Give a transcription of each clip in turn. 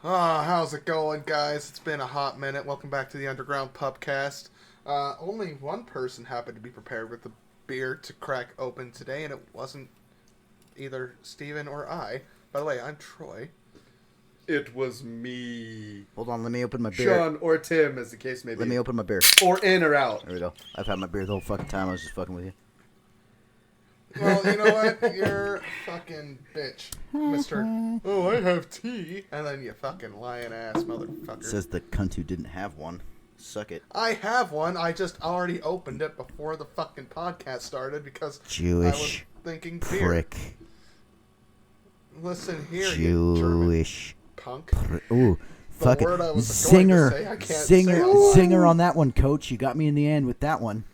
How's it going, guys? It's been a hot minute. Welcome back to the Underground Pubcast. Only one person happened to be prepared with the beer to crack open today, and it wasn't either Steven or I. By the way, I'm Troy. It was me. Hold on, let me open my beer. Sean or Tim, as the case may be. Let me open my beer. Or in or out. There we go. I've had my beer the whole fucking time. I was just fucking with you. Well, you know what? You're a fucking bitch, Mr. Oh, I have tea. And then you fucking lying-ass motherfucker. Says the cunt who didn't have one. Suck it. I have one. I just already opened it before the fucking podcast started because Jewish I was thinking beer. prick. Listen here, you German Jewish punk. Ooh, fuck word I it. was going to say, I can't say it. Singer on that one, coach. You got me in the end with that one.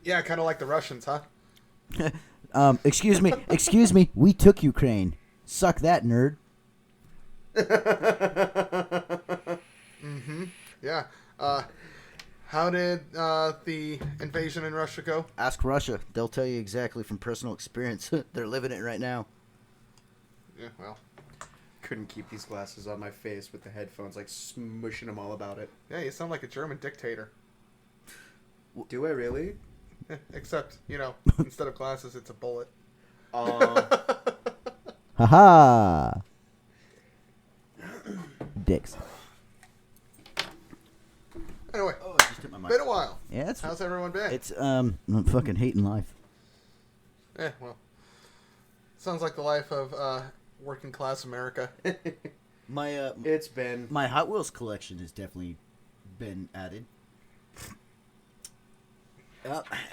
Yeah, kind of like the Russians, huh? Excuse me. We took Ukraine. Suck that, nerd. Mm-hmm. Yeah. How did the invasion in Russia go? Ask Russia. They'll tell you exactly from personal experience. They're living it right now. Yeah, well. Couldn't keep these glasses on my face with the headphones, like smushing them all about it. Yeah, you sound like a German dictator. Do I really? Except, instead of glasses, it's a bullet. Ha-ha! Dicks. Anyway, I just hit my mic. been a while. Yeah, How's everyone been? I'm fucking hating life. Well. Sounds like the life of working class America. My It's been. my Hot Wheels collection has definitely been added.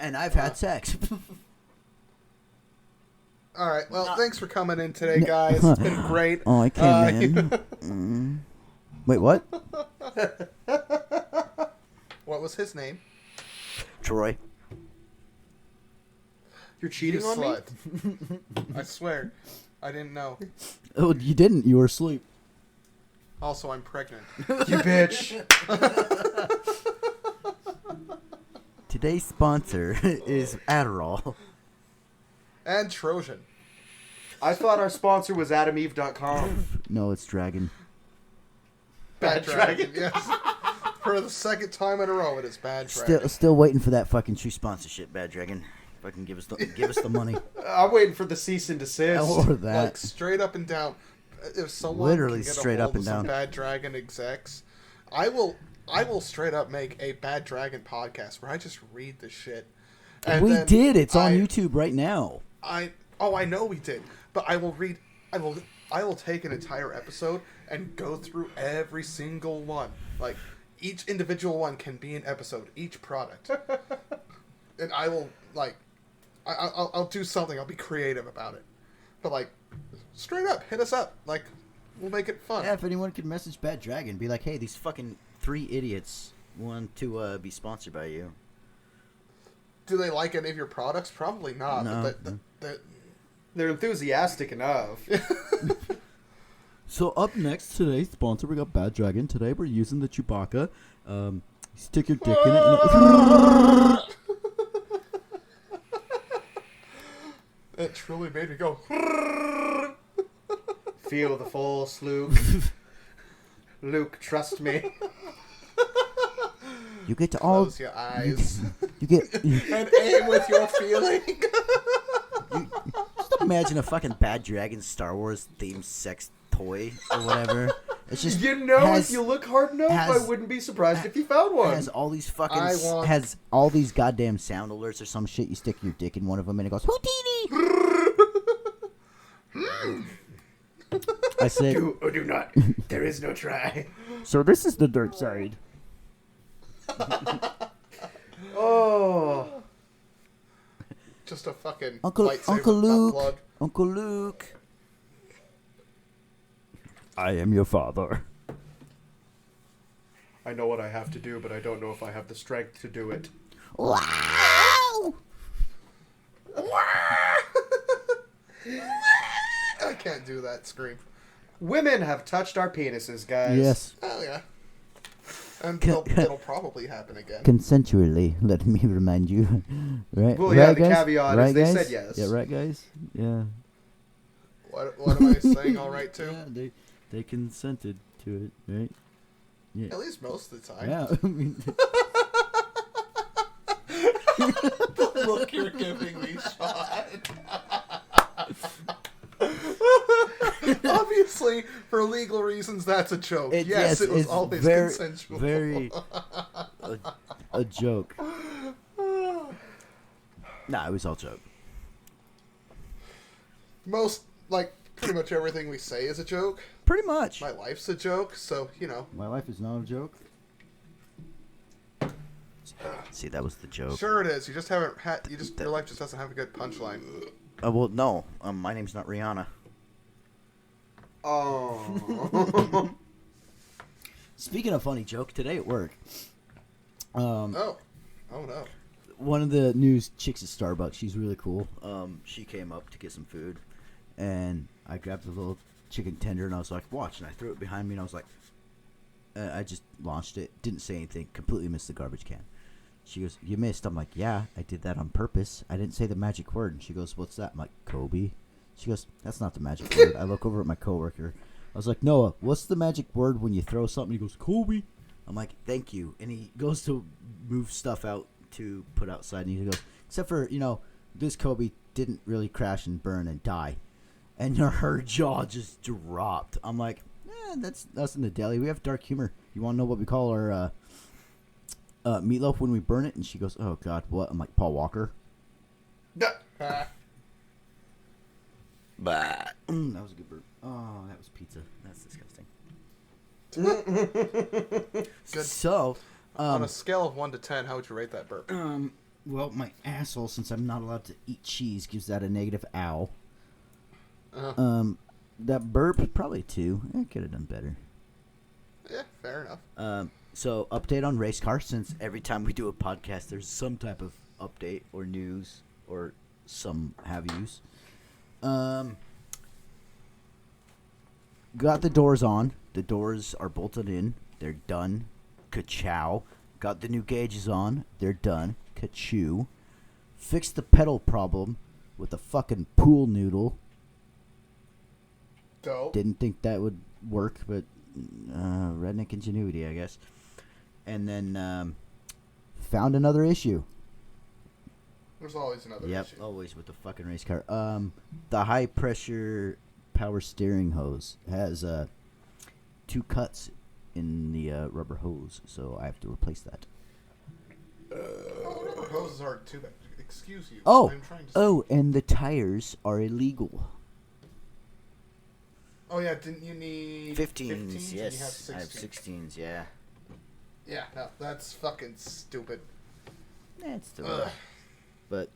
And I've had sex. All right. Well, thanks for coming in today, guys. It's been great. Oh, I can't, man. Wait, what? What was his name? Troy. You're cheating You on me? slut. I swear. I didn't know. Oh, you didn't. You were asleep. Also, I'm pregnant. You bitch. Today's sponsor is Adderall. And Trojan. I thought our sponsor was AdamEve.com. No, it's Dragon. Bad Dragon, Dragon. yes. For the second time in a row, it is Bad Dragon. Still waiting for that fucking true sponsorship, Bad Dragon. Fucking give us the money. I'm waiting for the cease and desist. Or that. Like, straight up and down. If someone Literally can get straight a up hold and of some down. Bad Dragon execs, I will straight up make a Bad Dragon podcast where I just read the shit. And We then did. It's on YouTube right now. I know we did, but I will take an entire episode and go through every single one. Like, each individual one can be an episode, each product. And I will, I'll do something. I'll be creative about it. But, straight up, hit us up. We'll make it fun. Yeah, if anyone could message Bad Dragon, be like, hey, these fucking 3 idiots want to be sponsored by you. Do they like any of your products? Probably not. No. But They're enthusiastic enough. So up next, today's sponsor, we got Bad Dragon. Today we're using the Chewbacca. Stick your dick in it. it truly made me go. Feel the force, Luke. Luke, trust me. You get to all. Close your eyes. You get. And aim with your feeling. Just imagine a fucking Bad Dragon Star Wars themed sex toy or whatever. It's just if you look hard enough, I wouldn't be surprised if you found one. Has all these fucking want- all these goddamn sound alerts or some shit. You stick your dick in one of them and it goes Houdini. I said, Do or do not. There is no try. so this is the dark side. Oh. Just a fucking Uncle lightsaber without Luke. blood. Uncle Luke. I am your father. I know what I have to do, but I don't know if I have the strength to do it. Wow! I can't do that scream. Women have touched our penises, guys. Yes. Oh, yeah. And it'll probably happen again. Consensually, let me remind you. Right? Well, right, yeah, the guys? caveat right, is they guys? said yes. Yeah, right, guys? Yeah. What am I saying all right to? Yeah, they consented to it, right? Yeah. At least most of the time. Yeah, I mean, The look you're giving me, Sean. Obviously, for legal reasons, that's a joke. Yes, it was it's always very, consensual. very a joke. Nah, it was all joke. Most, like, pretty much everything we say is a joke. Pretty much. My life's a joke, so, you know. My life is not a joke. See, that was the joke. Sure it is. You just haven't had, your life just doesn't have a good punchline. Well, no. My name's not Rihanna. Oh. Speaking of funny joke, today at work, Oh no. one of the new chicks at Starbucks, she's really cool. She came up to get some food, and I grabbed the little chicken tender, and I was like, watch, and I threw it behind me, and I was like, I just launched it, didn't say anything, completely missed the garbage can. She goes, you missed. I'm like, yeah, I did that on purpose. I didn't say the magic word. And she goes, what's that? I'm like, Kobe. She goes, that's not the magic word. I look over at my coworker. I was like, Noah, what's the magic word when you throw something? He goes, Kobe. I'm like, thank you. And he goes to move stuff out to put outside, and he goes, except for, this Kobe didn't really crash and burn and die. And her jaw just dropped. I'm like, that's us in the deli. We have dark humor. You want to know what we call our meatloaf when we burn it? And she goes, oh, God, what? I'm like, Paul Walker. That was a good burp. Oh, that was pizza. That's disgusting. Good. So, On a scale of 1 to 10, how would you rate that burp? well, my asshole, since I'm not allowed to eat cheese, gives that a negative ow. That burp, probably 2. I could have done better. Yeah, fair enough. So, update on race car, since every time we do a podcast, there's some type of update or news or some have-yous. Got the doors on. The doors are bolted in. They're done. Ka-chow. Got the new gauges on. They're done. Ka-chew. Fixed the pedal problem with a fucking pool noodle. Dope. Didn't think that would work, but redneck ingenuity, I guess. And then found another issue. There's always another Yep, issue. always with the fucking race car. The high pressure power steering hose has 2 cuts in the rubber hose, so I have to replace that. Rubber hoses aren't too bad. Excuse you. Oh, I'm trying to and the tires are illegal. Oh yeah, didn't you need 15s, and you have yes. I have 16s, yeah. Yeah, no, that's fucking stupid. It's still right. But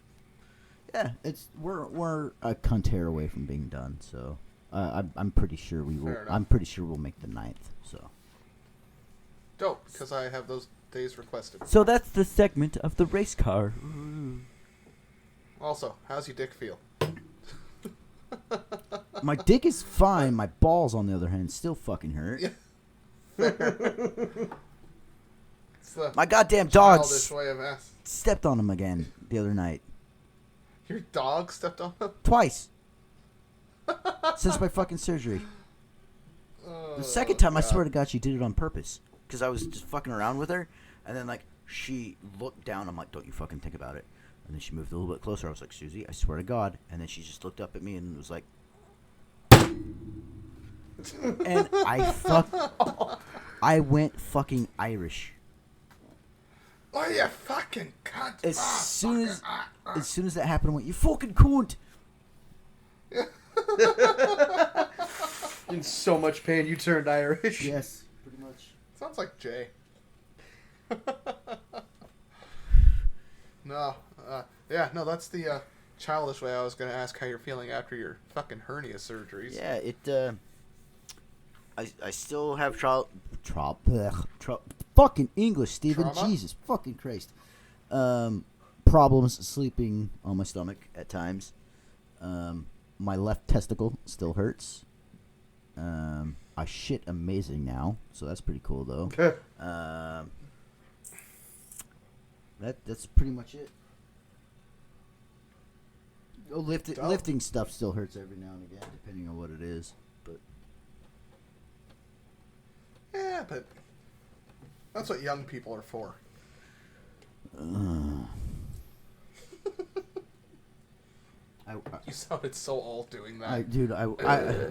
yeah, we're a cunt hair away from being done, so I'm pretty sure we will. Fair enough. I'm pretty sure we'll make the 9th. So Dope, because I have those days requested. So that's the segment of the race car. Also, how's your dick feel? My dick is fine. My balls, on the other hand, still fucking hurt. Yeah. It's the My goddamn dog childish way of asking. stepped on him again the other night. Your dog stepped on him? Twice. Since my fucking surgery. Oh, The second time, I God. swear to God, she did it on purpose. Because I was just fucking around with her. And then, she looked down. I'm like, don't you fucking think about it. And then she moved a little bit closer. I was like, Susie, I swear to God. And then she just looked up at me and was like... and I went fucking Irish. Oh, you fucking cunt. As soon as that happened, I went, you fucking cunt. In so much pain, you turned Irish. Yes, pretty much. Sounds like Jay. No. No, that's the childish way I was going to ask how you're feeling after your fucking hernia surgeries. Yeah, I still have fucking English, Steven. Trauma? Jesus fucking Christ. Problems sleeping on my stomach at times. My left testicle still hurts. I shit amazing now, so that's pretty cool though. That's pretty much it. Lifting stuff still hurts every now and again, depending on what it is. But Yeah, but that's what young people are for. You sounded so old doing that.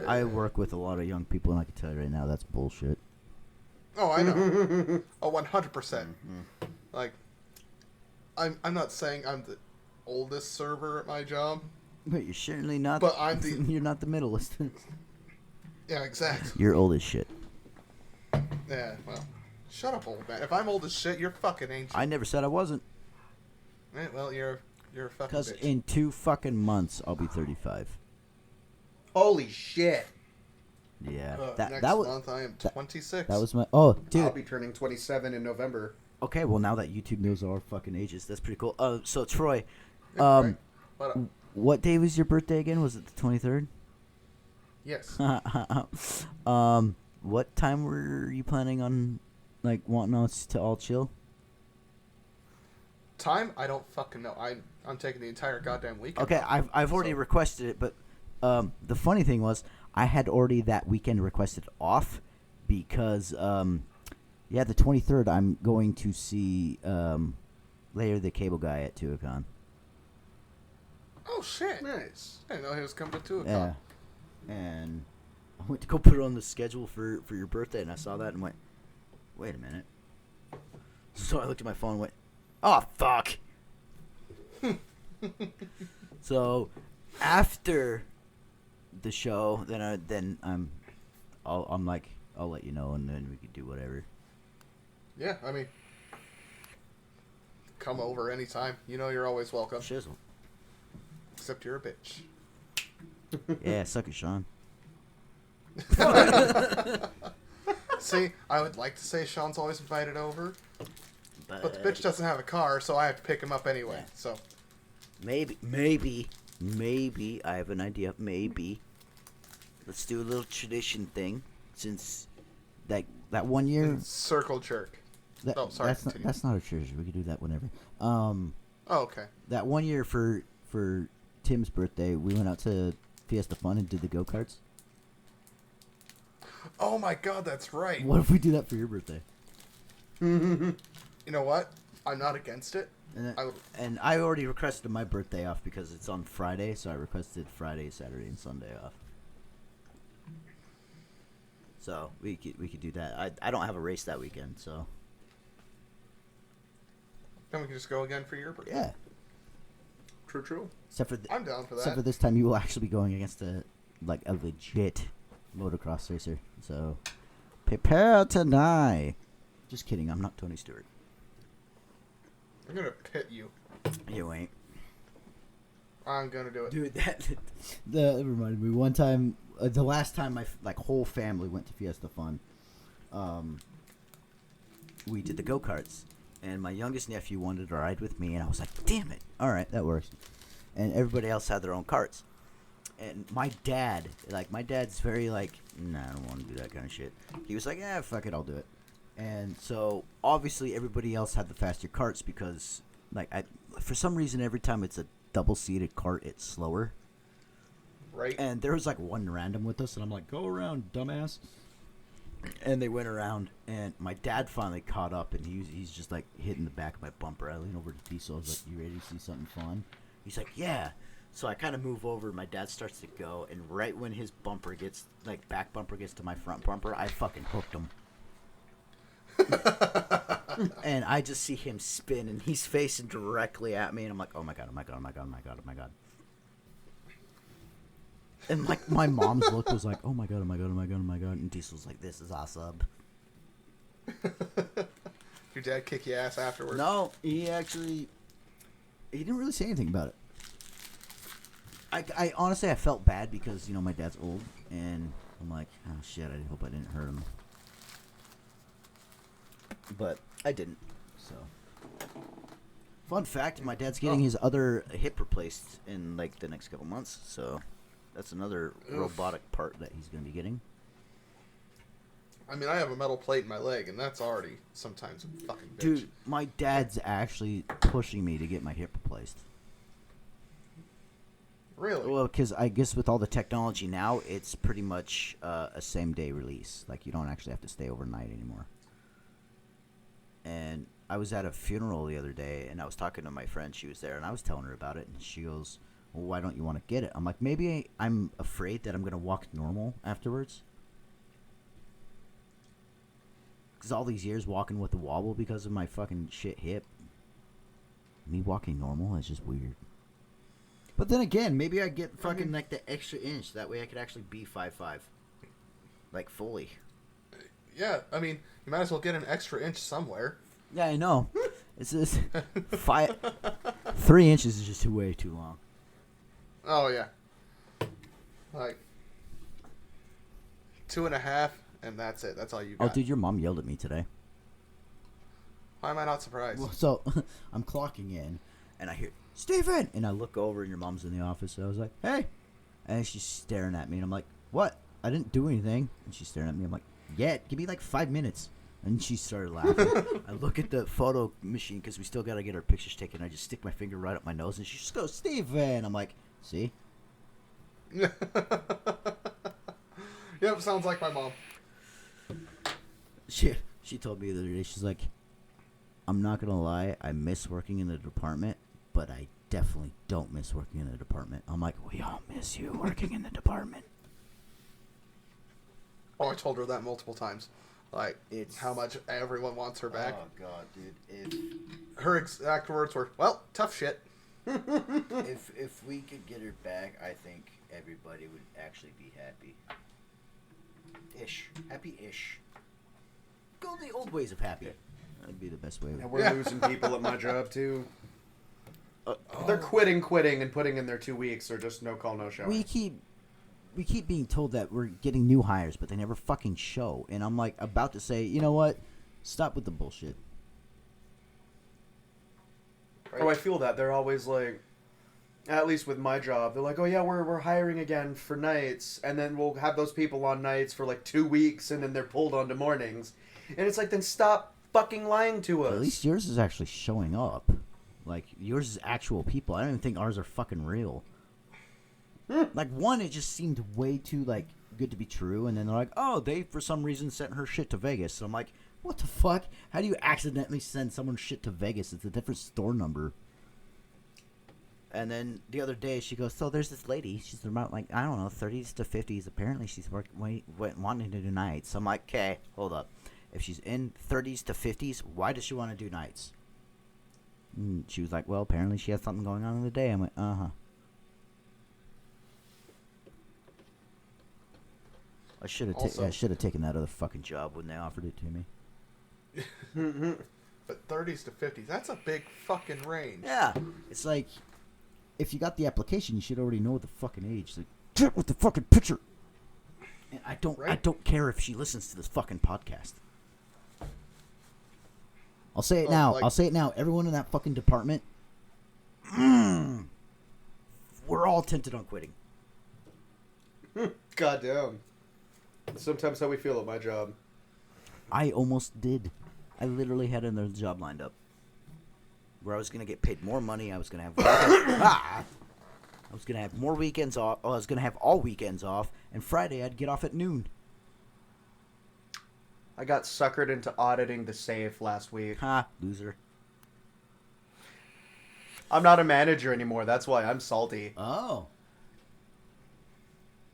I work with a lot of young people, and I can tell you right now that's bullshit. Oh, I know. Oh, 100%. Like, I'm not saying I'm the oldest server at my job. But you're certainly not. But I'm the. You're not the middleest. Yeah, exactly. You're old as shit. Yeah, well, shut up, old man. If I'm old as shit, you're fucking ancient. I never said I wasn't. Right, well, you're a fucking Because bitch. in 2 fucking months, I'll be 35. Holy shit! Yeah. Next that was, month I am 26. That was my... Oh, dude. I'll be turning 27 in November. Okay, well, now that YouTube knows our fucking ages, that's pretty cool. So, Troy, Yeah, right. what day was your birthday again? Was it the 23rd? Yes. What time were you planning on, like, wanting us to all chill? Time? I don't fucking know. I'm taking the entire goddamn weekend. Okay, I've already requested it, but the funny thing was I had already that weekend requested off because the 23rd I'm going to see Layer the Cable Guy at Tuacon. Oh shit! Nice. I didn't know he was coming to a Yeah, con. and I went to go put it on the schedule for your birthday, and I saw that and went, wait a minute. So I looked at my phone and went, oh fuck. So after the show, I'll let you know, and then we could do whatever. Yeah, I mean, come over anytime. You know you're always welcome. Shizzle. Except you're a bitch. Yeah, suck it, Sean. See, I would like to say Sean's always invited over, but the bitch doesn't have a car, so I have to pick him up anyway. Yeah. So Maybe I have an idea. Maybe let's do a little tradition thing, since that 1 year. circle jerk. Sorry. That's not a tradition. We could do that whenever. Oh, okay. That 1 year for Tim's birthday, we went out to Fiesta Fun and did the go-karts. Oh my god, that's right. What if we do that for your birthday? You know what? I'm not against it. And I already requested my birthday off because it's on Friday, so I requested Friday, Saturday, and Sunday off. So we could do that. I don't have a race that weekend, so Then we can just go again for your birthday. yeah. True. Except for I'm down for that. Except for this time, you will actually be going against a legit motocross racer. So prepare to die. Just kidding. I'm not Tony Stewart. I'm gonna pit you. You ain't. I'm gonna do it. Dude, that reminded me. One time, the last time my whole family went to Fiesta Fun, we did the go-karts. And my youngest nephew wanted to ride with me, and I was like, damn it. All right, that works. And everybody else had their own carts. And my dad's very nah, I don't want to do that kind of shit. He was like, yeah, fuck it, I'll do it. And so, obviously, everybody else had the faster carts because, for some reason, every time it's a double-seated cart, it's slower. Right. And there was, one random with us, and I'm like, go around, dumbass. And they went around, and my dad finally caught up, and he's just, hitting the back of my bumper. I lean over to Diesel. I was like, you ready to see something fun? He's like, yeah. So I kind of move over. My dad starts to go, and right when his bumper gets, back bumper gets to my front bumper, I fucking hooked him. And I just see him spin, and he's facing directly at me, and I'm like, oh my god, oh my god, oh my god, oh my god, oh my god. And my mom's look was like, oh my god, oh my god, oh my god, oh my god. And Diesel's like, this is awesome. Your dad kick your ass afterwards? No, he didn't really say anything about it. I honestly, I felt bad because, my dad's old. And I'm like, oh shit, I hope I didn't hurt him. But I didn't, so. Fun fact, my dad's getting his other hip replaced in, the next couple months. So that's another robotic part that he's going to be getting. I mean, I have a metal plate in my leg, and that's already sometimes a fucking bitch. Dude, my dad's actually pushing me to get my hip replaced. Really? Well, because I guess with all the technology now, it's pretty much a same-day release. Like, you don't actually have to stay overnight anymore. And I was at a funeral the other day, and I was talking to my friend. She was there, and I was telling her about it, and she goes, well, why don't you want to get it? I'm like, maybe I'm afraid that I'm going to walk normal afterwards. Because all these years walking with a wobble because of my fucking shit hip. Me walking normal is just weird. But then again, maybe I get fucking like the extra inch. That way I could actually be 5'5". Like fully. Yeah, I mean, you might as well get an extra inch somewhere. Yeah, I know. It's just 3 inches is just way too long. Oh, yeah. Like, 2.5, and that's it. That's all you got. Oh, dude, your mom yelled at me today. Why am I not surprised? Well, so I'm clocking in, and I hear, Stephen! And I look over, and your mom's in the office. So I was like, hey! And she's staring at me, and I'm like, what? I didn't do anything. And she's staring at me. I'm like, yeah, give me like 5 minutes. And she started laughing. I look at the photo machine, because we still got to get our pictures taken. I just stick my finger right up my nose, and she just goes, Stephen! I'm like, see? Yep, sounds like my mom. She told me the other day, she's like, I'm not going to lie, I miss working in the department, but I definitely don't miss working in the department. I'm like, we all miss you working in the department. Oh, I told her that multiple times. Like, It's how much everyone wants her back. Oh, God, dude. Her exact words were, well, tough shit. If we could get her back, I think everybody would actually be happy. Happy-ish. Go the old ways of happy. That'd be the best way. And we're losing people at my job, too. They're quitting, and putting in their 2 weeks, or just no call, no show. We keep being told that we're getting new hires, but they never fucking show. And I'm like about to say, you know what? Stop with the bullshit. Right? Oh, I feel that. They're always like, at least with my job, they're like, oh yeah, we're hiring again for nights, and then we'll have those people on nights for like 2 weeks, and then they're pulled onto mornings. And it's like, then stop fucking lying to us. At least yours is actually showing up. Like, yours is actual people. I don't even think ours are fucking real. Like, one, it just seemed way too, like, good to be true. And then they're like, oh, they, for some reason, sent her shit to Vegas. So I'm like, what the fuck? How do you accidentally send someone shit to Vegas? It's a different store number. And then the other day, she goes, so there's this lady. She's about, like, I don't know, 30s to 50s. Apparently, she's wanting to do nights. So I'm like, okay, hold up. If she's in 30s to 50s, why does she want to do nights? And she was like, well, apparently she has something going on in the day. I'm like, uh-huh. I should have taken that other fucking job when they offered it to me. But 30s to 50s, that's a big fucking range. Yeah. It's like, if you got the application, you should already know the fucking age. It's like, get with the fucking picture. And I don't care if she listens to this fucking podcast. I'll say it now. Like, I'll say it now. Everyone in that fucking department, we're all tempted on quitting. Goddamn. Sometimes how we feel at my job. I almost did. I literally had another job lined up where I was going to get paid more money. I was going to have I was going to have more weekends off. I was going to have all weekends off, and Friday I'd get off at noon. I got suckered into auditing the safe last week. Ha, loser. I'm not a manager anymore. That's why I'm salty. Oh.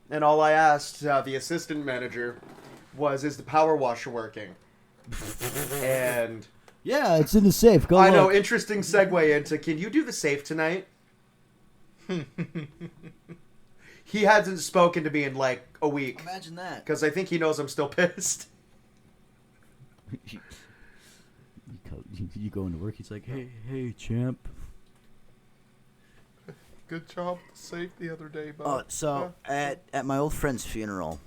And all I asked the assistant manager was, is the power washer working? And Yeah, it's in the safe. Go I know, look. interesting segue into, can you do the safe tonight? He hasn't spoken to me in like a week. Imagine that. Because I think he knows I'm still pissed. You go into work, he's like, hey, champ. Good job safe the other day, bud. So at my old friend's funeral,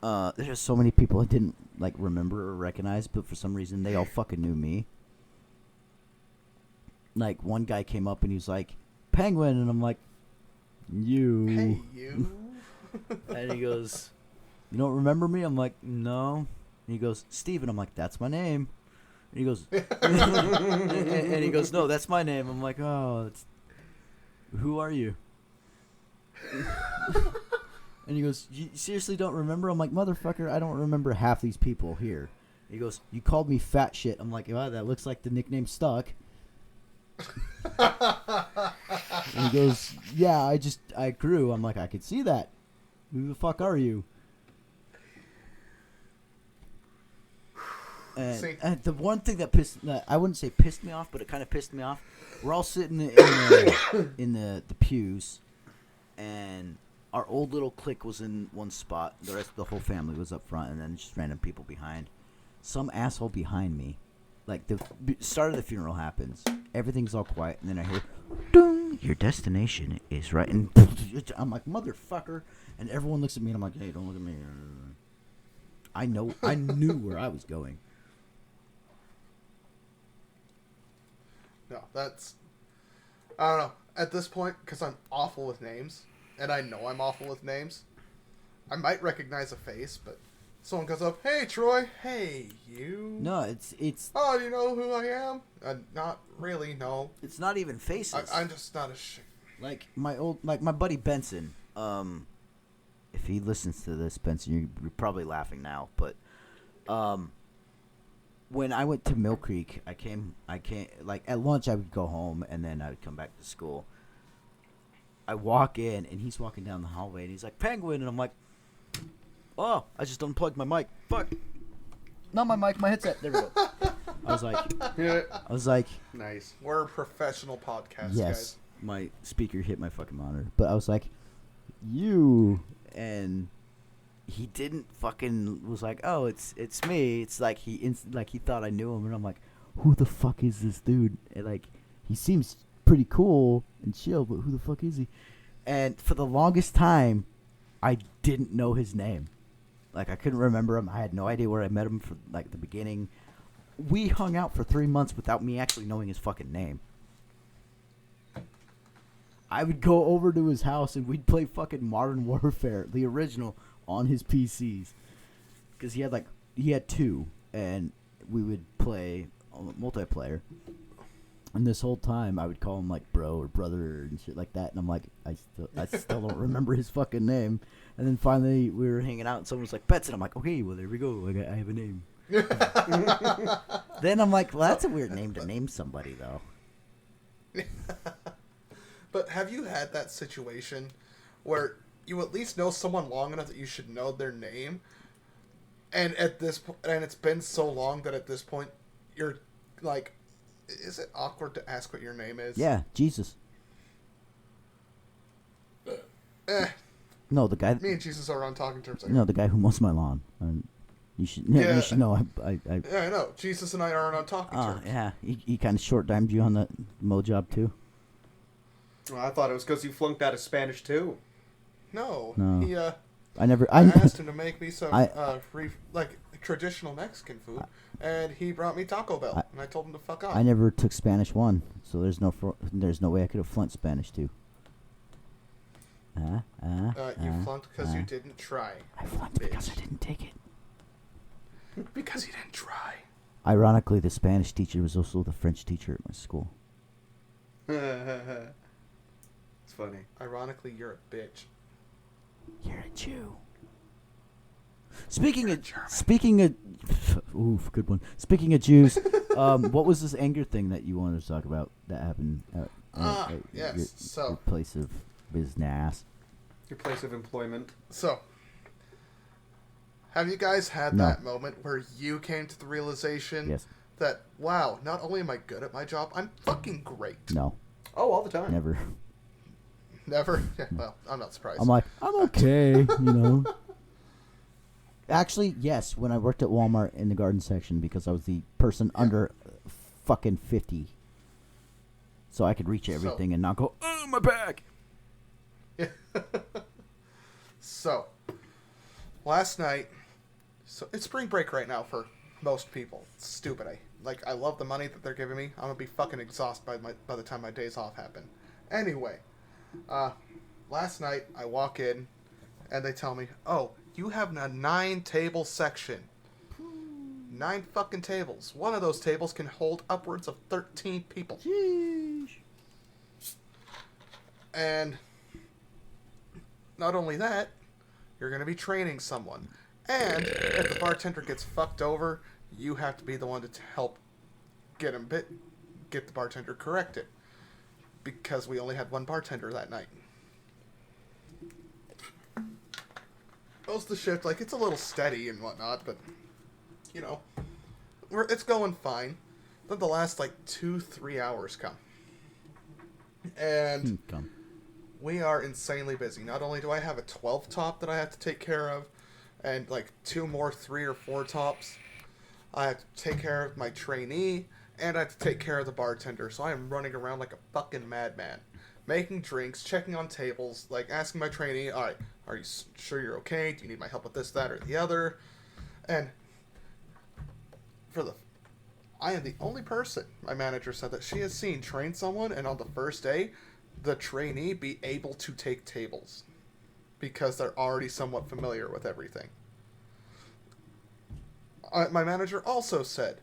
there's just so many people I didn't like remember or recognize, but for some reason they all fucking knew me. Like, one guy came up and he was like, Penguin, and I'm like, you. Hey, you. And he goes, you don't remember me? I'm like, no. And he goes, Steven. I'm like, that's my name. And he goes, and he goes, no, that's my name. I'm like, oh, who are you? And he goes, you seriously don't remember? I'm like, motherfucker, I don't remember half these people here. He goes, you called me fat shit. I'm like, wow, that looks like the nickname stuck. And he goes, yeah, I grew. I'm like, I could see that. Who the fuck are you? And the one thing that I wouldn't say pissed me off, but it kind of pissed me off. We're all sitting in the pews, and our old little clique was in one spot. The rest of the whole family was up front, and then just random people behind. Some asshole behind me, like the start of the funeral happens. Everything's all quiet, and then I hear, "Ding, your destination is right." And I'm like, motherfucker, and everyone looks at me, and I'm like, hey, don't look at me. I knew where I was going. No, that's... I don't know. At this point, because I'm awful with names, and I know I'm awful with names, I might recognize a face, but someone goes up, hey, Troy, hey, you... No, it's... Oh, do you know who I am? Not really, no. It's not even faces. I'm just not a shit. Like, my buddy Benson, if he listens to this, Benson, you're probably laughing now, but, when I went to Mill Creek, I came, like, at lunch I would go home, and then I would come back to school. I walk in, and he's walking down the hallway, and he's like, Penguin, and I'm like, oh, I just unplugged my mic. Fuck. Not my mic, my headset. There we go. I was like, nice. We're a professional podcast, yes, guys. my speaker hit my fucking monitor. But I was like, you, and he didn't fucking was like, oh, it's me. It's like he thought I knew him, and I'm like, who the fuck is this dude? And like, he seems pretty cool and chill, but who the fuck is he? And for the longest time, I didn't know his name. Like, I couldn't remember him. I had no idea where I met him for like the beginning. We hung out for 3 months without me actually knowing his fucking name. I would go over to his house and we'd play fucking Modern Warfare, the original, on his PCs. Because he had 2, and we would play multiplayer. And this whole time, I would call him like bro or brother and shit like that. And I'm like, I still don't remember his fucking name. And then finally, we were hanging out, and someone was like, Betson. I'm like, okay, well, there we go. I have a name. Then I'm like, well, that's a weird name to name somebody, though. But have you had that situation where you at least know someone long enough that you should know their name, and it's been so long that at this point you're like, is it awkward to ask what your name is? Yeah, Jesus. No, the guy. Me and Jesus are on talking terms. No, the guy who mows my lawn. You should know. I Yeah, I know. Jesus and I aren't on talking terms. Yeah, he kind of short-dimed you on the mow job too. Well, I thought it was because you flunked out of Spanish too. No. He I I asked him to make me some free, like, traditional Mexican food, and he brought me Taco Bell, and I told him to fuck off. I never took Spanish 1, so there's no way I could have flunked Spanish 2. You flunked because you didn't try. I flunked because I didn't take it. Because you didn't try. Ironically, the Spanish teacher was also the French teacher at my school. It's funny. Ironically, you're a bitch. You're a Jew. Speaking of, oof, good one. Speaking of Jews, what was this anger thing that you wanted to talk about that happened at your place of business? Your place of employment. So, have you guys had that moment where you came to the realization that, wow, not only am I good at my job, I'm fucking great? No. Oh, all the time. Never? Yeah, well, I'm not surprised. I'm like, I'm okay, you know. Actually, yes, when I worked at Walmart in the garden section, because I was the person under fucking 50. So I could reach everything and not go, oh, my back. Yeah. So, last night, it's spring break right now for most people. It's stupid. I love the money that they're giving me. I'm going to be fucking exhausted by the time my days off happen. Anyway, last night I walk in and they tell me, oh, you have a 9-table section. 9 fucking tables. One of those tables can hold upwards of 13 people. Sheesh. And not only that, you're going to be training someone. And if the bartender gets fucked over, you have to be the one to help get the bartender corrected. Because we only had one bartender that night. Most of the shift, like, it's a little steady and whatnot, but, you know, it's going fine. Then the last, like, 2-3 hours come. And we are insanely busy. Not only do I have a 12 top that I have to take care of, and, like, 2 more 3 or 4 tops, I have to take care of my trainee, and I have to take care of the bartender. So I am running around like a fucking madman. Making drinks, checking on tables, like, asking my trainee, alright, are you sure you're okay? Do you need my help with this, that, or the other? And I am the only person, my manager said, that she has seen train someone, and on the first day, the trainee be able to take tables. Because they're already somewhat familiar with everything. My manager also said,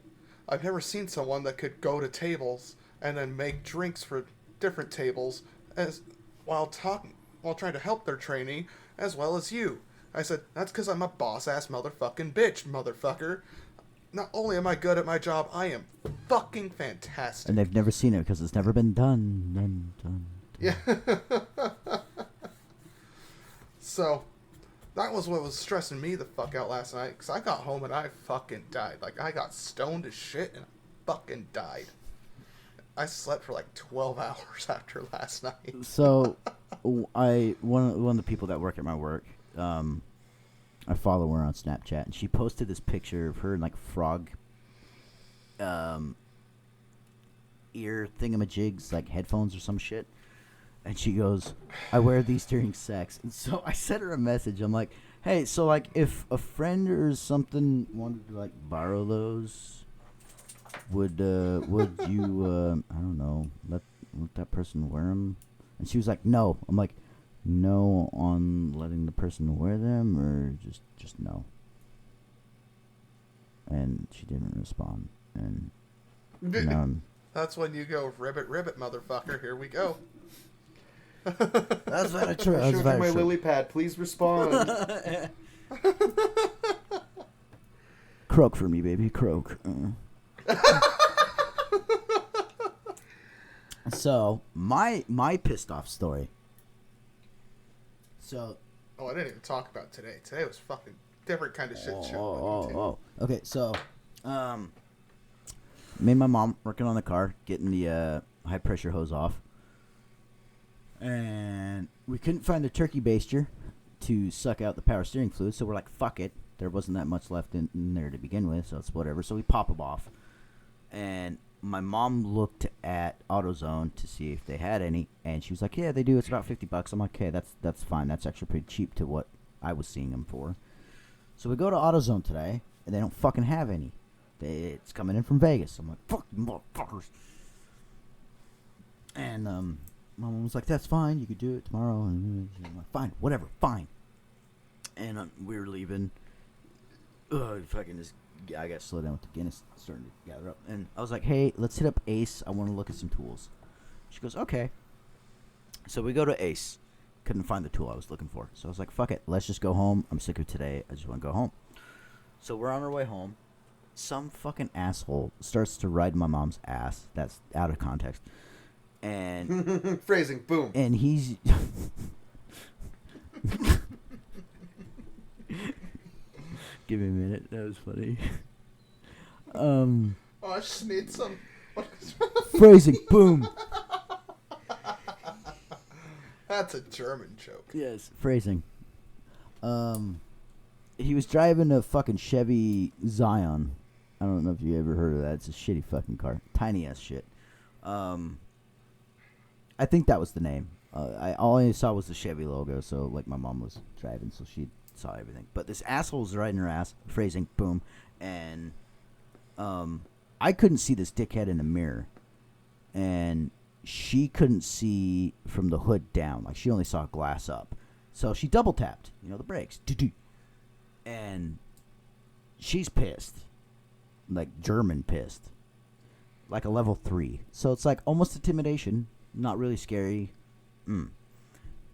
I've never seen someone that could go to tables and then make drinks for different tables while trying to help their trainee as well as you. I said, that's because I'm a boss-ass motherfucking bitch, motherfucker. Not only am I good at my job, I am fucking fantastic. And they've never seen it because it's never been done. Yeah. So, that was what was stressing me the fuck out last night. Because I got home and I fucking died. Like, I got stoned as shit and I fucking died. I slept for like 12 hours after last night. So, one of the people that work at my work, I follow her on Snapchat, and she posted this picture of her in like frog ear thingamajigs, like headphones or some shit. And she goes, I wear these during sex. And so I sent her a message. I'm like, hey, so like if a friend or something wanted to like borrow those, would you I don't know, let that person wear them? And she was like, no. I'm like, no on letting the person wear them, or just no? And she didn't respond. And that's when you go, ribbit, motherfucker. Here we go. That's very true. That's Show very my true. lily pad. Please respond. Croak for me, baby. Croak. So, my pissed off story. So. Oh, I didn't even talk about today. Today was fucking different kind of shit show. Okay, so, me and my mom working on the car, getting the high pressure hose off. And we couldn't find the turkey baster to suck out the power steering fluid, so we're like, fuck it. There wasn't that much left in there to begin with, so it's whatever. So we pop them off. And my mom looked at AutoZone to see if they had any, and she was like, yeah, they do. It's about $50. I'm like, okay, that's fine. That's actually pretty cheap to what I was seeing them for. So we go to AutoZone today, and they don't fucking have any. It's coming in from Vegas. I'm like, fuck you motherfuckers. And my mom was like, that's fine. You could do it tomorrow. And I'm like, fine, whatever, fine. And we were leaving. I got to slow down with the Guinness starting to gather up. And I was like, hey, let's hit up Ace. I want to look at some tools. She goes, okay. So we go to Ace. Couldn't find the tool I was looking for. So I was like, fuck it. Let's just go home. I'm sick of today. I just want to go home. So we're on our way home. Some fucking asshole starts to ride my mom's ass. That's out of context. And phrasing, boom. And he's give me a minute. That was funny. Oh, I just need some phrasing, boom. That's a German joke. Yes, phrasing. He was driving a fucking Chevy Zion. I don't know if you ever heard of that. It's a shitty fucking car. Tiny ass shit. I think that was the name. All I saw was the Chevy logo, so like my mom was driving, so she saw everything. But this asshole was riding her ass, phrasing, boom, and I couldn't see this dickhead in the mirror, and she couldn't see from the hood down. Like she only saw glass up, so she double tapped, the brakes, and she's pissed, like German pissed, like a level 3. So it's like almost intimidation. Not really scary.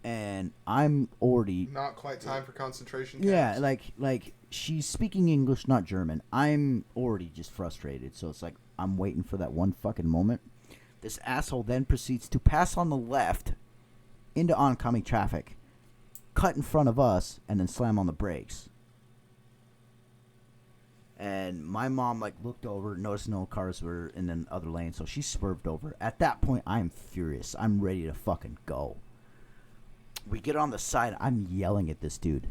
and I'm already Not quite time for concentration yeah, camps. like she's speaking English, not German. I'm already just frustrated, so it's like I'm waiting for that one fucking moment. This asshole then proceeds to pass on the left into oncoming traffic, cut in front of us, and then slam on the brakes. And my mom like looked over, noticed no cars were in the other lane, so she swerved over. At that point, I'm furious. I'm ready to fucking go. We get on the side. I'm yelling at this dude.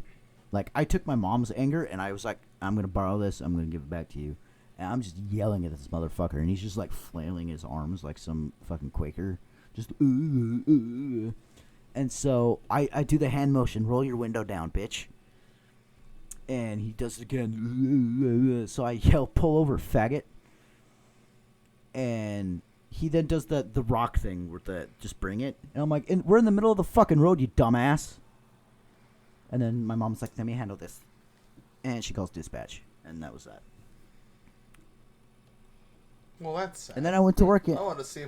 Like, I took my mom's anger, and I was like, I'm going to borrow this. I'm going to give it back to you. And I'm just yelling at this motherfucker, and he's just, like, flailing his arms like some fucking Quaker. Just, And so I do the hand motion, roll your window down, bitch. And he does it again. So I yell, pull over, faggot. And he then does the rock thing with the just bring it. And I'm like, we're in the middle of the fucking road, you dumbass. And then my mom's like, let me handle this. And she calls dispatch. And that was that. Well, that's sad. And then I went to work. I want to see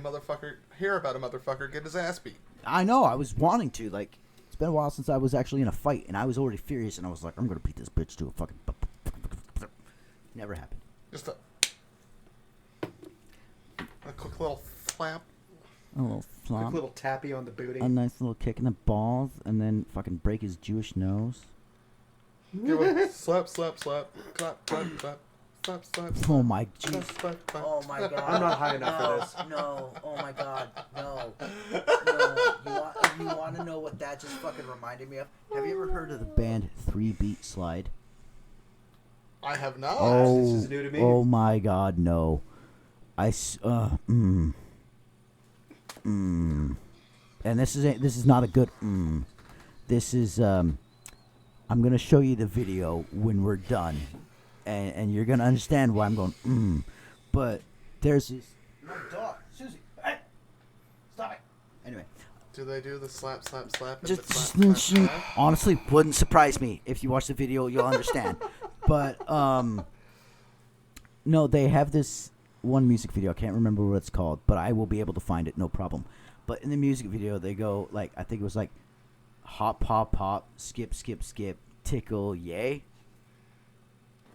hear about a motherfucker get his ass beat. I know, I was wanting to. Like, it's been a while since I was actually in a fight. And I was already furious. And I was like, I'm going to beat this bitch to a fucking... Never happened. Just a quick little flap. A little flop. Quick little tappy on the booty. A nice little kick in the balls, and then fucking break his Jewish nose. Give a slap, slap, slap, clap, clap, clap, slap, slap. Oh my Slap, jeez. slap, slap. Oh my god. I'm not high enough for this. No. Oh my god. No. You want to know what that just fucking reminded me of? Have you ever heard of the band 3 Beat Slide? I have not. This is new to me. Oh my god, no. And this is not a good This is I'm gonna show you the video when we're done, and you're gonna understand why I'm going But there's this dog, Susie. Hey, stop it. Anyway, Do they do the slap, slap, slap? And just, the slap, slap, slap? honestly, wouldn't surprise me if you watch the video. You'll understand. But no, they have this one music video. I can't remember what it's called, but I will be able to find it, no problem. But in the music video, they go like, I think it was like, hop, hop, hop, skip, skip, skip, tickle, yay.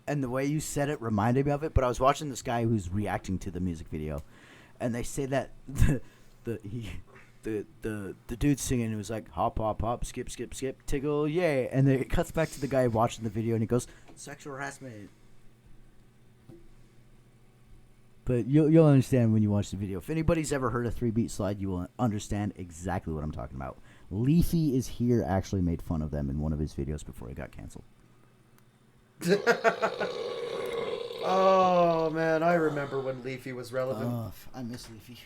And the way you said it reminded me of it. But I was watching this guy who's reacting to the music video, and they say that the dude singing, it was like hop, hop, hop, skip, skip, skip, tickle, yay. And then it cuts back to the guy watching the video, and he goes, sexual harassment. But you'll understand when you watch the video. If anybody's ever heard a 3 Beat Slide, you will understand exactly what I'm talking about. Leafy is here actually made fun of them in one of his videos before he got canceled. Oh man, I remember when Leafy was relevant. I miss Leafy.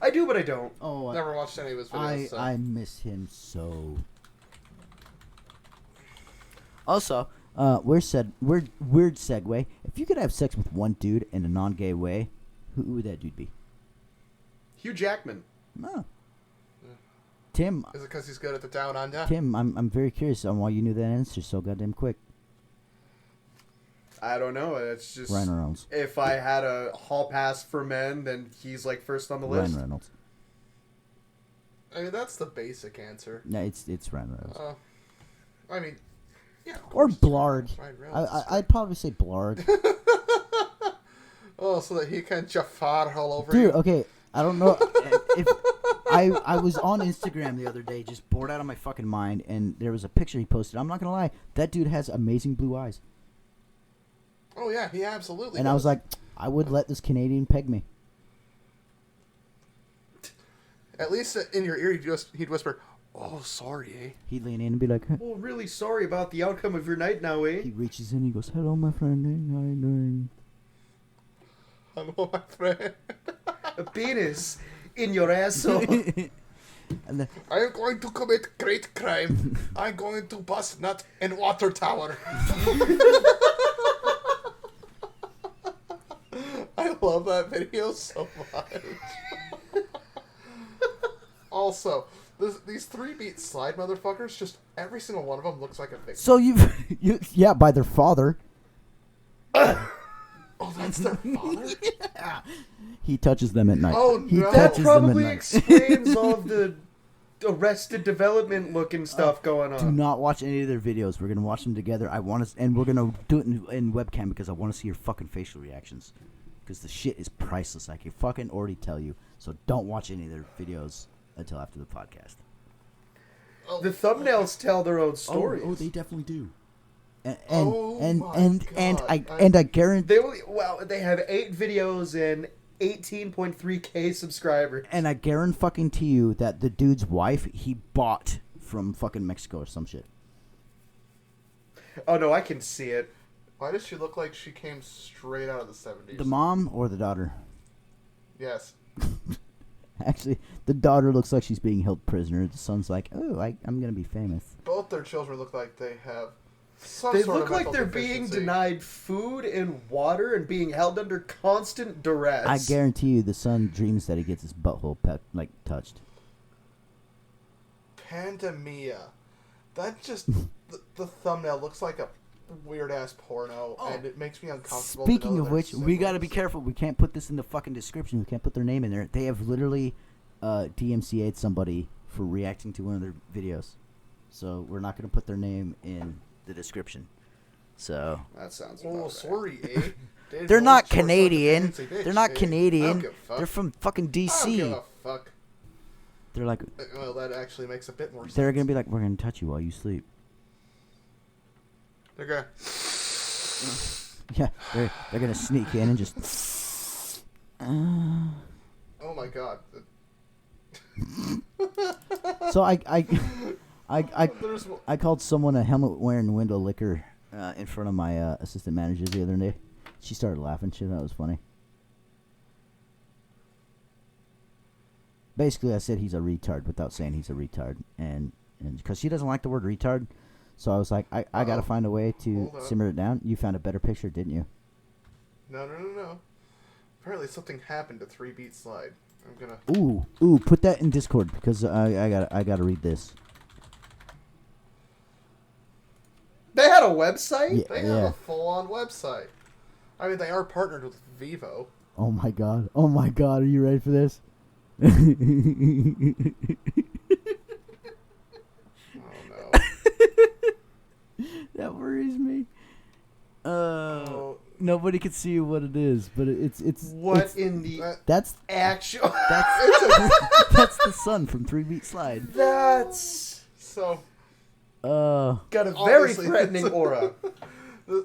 I do, but I don't. Oh, Never watched any of his videos. So. I miss him so. Also, weird segue. If you could have sex with one dude in a non-gay way, who would that dude be? Hugh Jackman. No. Tim. Is it because he's good at the down under? Tim, I'm very curious on why you knew that answer so goddamn quick. I don't know. It's just Ryan Reynolds. if I had a hall pass for men, then he's like first on the list. Ryan Reynolds. I mean, that's the basic answer. No, it's Ryan Reynolds. I mean, yeah. Or Blarg. Ryan Reynolds. I'd probably say Blarg. Oh, so that he can Jafar all over Dude, you. okay, I don't know if I was on Instagram the other day, just bored out of my fucking mind, and there was a picture he posted. I'm not gonna lie, that dude has amazing blue eyes. Oh yeah, he absolutely. And does. I was like, I would let this Canadian peg me. At least in your ear, he'd whisper, "Oh, sorry." Eh? He'd lean in and be like, Well, really sorry about the outcome of your night now, eh? he reaches in, he goes, "Hello, my friend. How you doing?" Hello, my friend. A penis in your asshole. And then, I'm going to commit great crime. I'm going to bust nut in water tower. I love that video so much. Also, these 3 Beat Slide motherfuckers, just every single one of them looks like a victim. so yeah, by their father. Oh, that's their father? Yeah. He touches them at night. Oh, He no. That touches them at probably night. explains all of the Arrested Development looking stuff going on. Do not watch any of their videos. We're gonna watch them together. And we're gonna do it in webcam because I want to see your fucking facial reactions. Because the shit is priceless. I can fucking already tell you. So don't watch any of their videos until after the podcast. The thumbnails tell their own stories. Oh, they definitely do. I guarantee. They have 8 videos and 18.3K subscribers. And I guarantee you that the dude's wife he bought from fucking Mexico or some shit. Oh no, I can see it. Why does she look like she came straight out of the 70s? The mom or the daughter? Yes. Actually, the daughter looks like she's being held prisoner. The son's like, oh, I'm going to be famous. Both their children look like they have some They sort look of like mental they're deficiency. being denied food and water and being held under constant duress. I guarantee you the son dreams that he gets his butthole touched. Pandemia. That just... the thumbnail looks like a weird-ass porno, and it makes me uncomfortable. Speaking of which, we got to be careful. We can't put this in the fucking description. We can't put their name in there. They have literally DMCA'd somebody for reacting to one of their videos. So we're not going to put their name in the description. So That sounds. Oh, about sorry, eh? they're not Short Canadian. fucking fancy bitch, They're not eh? Canadian. I don't give a fuck. They're from fucking I don't give DC. a fuck. They're like, Well, that actually makes a bit more sense. they're going to be like, we're going to touch you while you sleep. They're gonna... Yeah, they're going to sneak in and just... Oh my god. So I There's... called someone a helmet-wearing window licker in front of my assistant manager the other day. She started laughing. She thought it was funny. Basically, I said he's a retard without saying he's a retard, and because she doesn't like the word retard, so I was like, I got to find a way to Hold up. simmer it down. You found a better picture, didn't you? No. Apparently something happened to 3 Beat Slide. I'm gonna... Ooh, put that in Discord because I gotta read this. They had a website. They have a full-on website. I mean, they are partnered with Vivo. Oh my god! Are you ready for this? Oh no. That worries me. Nobody can see what it is, but it's In the that's actual? that's the son from 3 Beat Slide. That's So, got a very Obviously, threatening aura.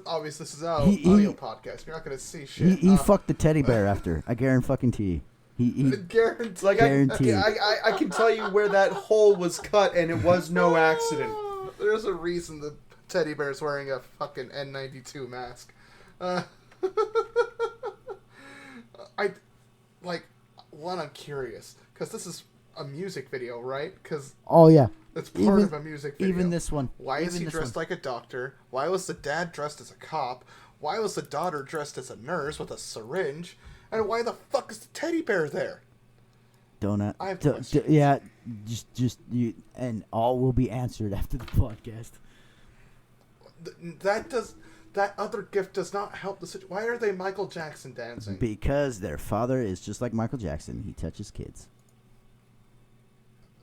obviously this is an He- audio podcast. You're not going to see shit. He fucked the teddy bear after. I guarantee. He Guaranteed. Like Guaranteed. I can tell you where that hole was cut, and it was no accident. There's a reason the teddy bear's wearing a fucking N92 mask. I'm curious because this is a music video, right? Because oh yeah. it's part of a music video. Even this one. Why is Even he this dressed one. like a doctor? Why was the dad dressed as a cop? Why was the daughter dressed as a nurse with a syringe? And why the fuck is the teddy bear there? Donut. I have questions. Yeah, just you, and all will be answered after the podcast. That other gift does not help the situation. Why are they Michael Jackson dancing? Because their father is just like Michael Jackson. He touches kids.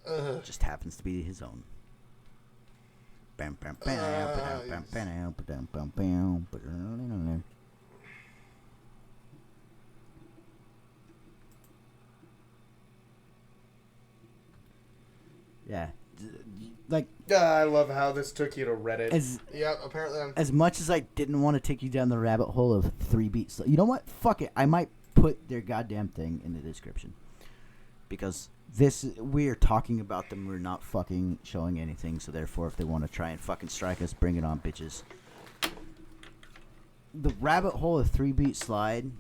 Ugh. Just happens to be his own. Bam, bam, bam, bam, bam, bam, bam, bam, bam, bam. Yeah, like I love how this took you to Reddit. Yeah, apparently I'm... as much as I didn't want to take you down the rabbit hole of 3 Beats, you know what? Fuck it. I might put their goddamn thing in the description because we're talking about them. We're not fucking showing anything. So therefore, if they want to try and fucking strike us, bring it on, bitches. The rabbit hole of 3 Beat Slide.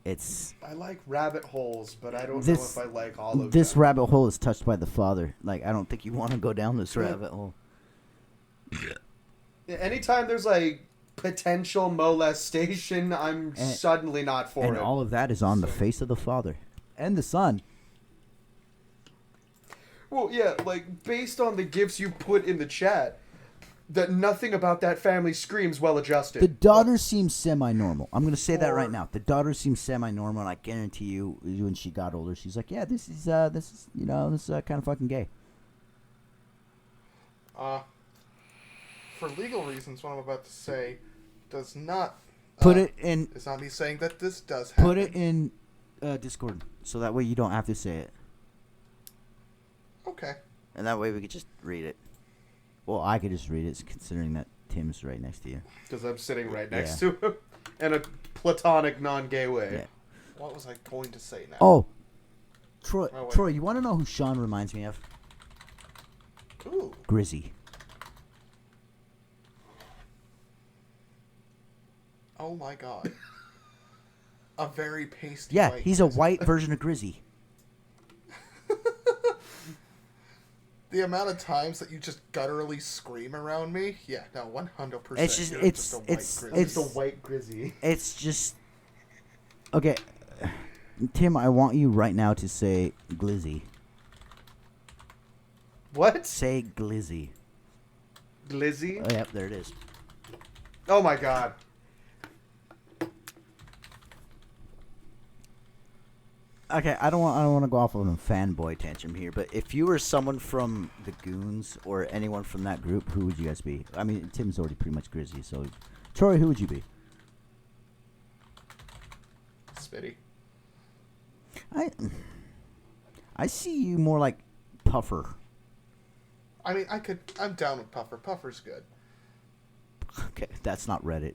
It's I like rabbit holes, but I don't This- know if I like all of this them. rabbit hole is touched by the father. Like I don't think you want to go down this rabbit hole. Anytime there's like potential molestation, I'm suddenly not for And it. all of that is on the face of the father and the son. Well, yeah, like based on the gifts you put in the chat, that nothing about that family screams well-adjusted. The daughter seems semi-normal. I'm going to say that Or- right now. The daughter seems semi-normal, and I guarantee you, when she got older, she's like, yeah, this is kind of fucking gay. For legal reasons, what I'm about to say does not... Put it in... It's not me saying that this does happen. Put it in Discord, so that way you don't have to say it. Okay. And that way we could just read it. Well, I could just read it, considering that Tim's right next to you. Because I'm sitting right next to him. In a platonic, non-gay way. Yeah. What was I going to say now? Oh, Troy, Oh, wait. Troy, you want to know who Sean reminds me of? Ooh. Grizzy. Oh my god. A very pasty Yeah, white he's a person. white version of Grizzy. The amount of times that you just gutturally scream around me, yeah, no, 100%. It's just- you're it's- just a white it's- grizzly. I'm just a white grizzy. It's just... Okay, Tim, I want you right now to say glizzy. What? Say glizzy. Glizzy? Oh, yep, there it is. Oh my god. Okay, I don't want to go off on a fanboy tantrum here, but if you were someone from the Goons or anyone from that group, who would you guys be? I mean, Tim's already pretty much Grizzy, so Troy, who would you be? Spitty. I see you more like Puffer. I mean, I'm down with Puffer. Puffer's good. Okay, that's not Reddit.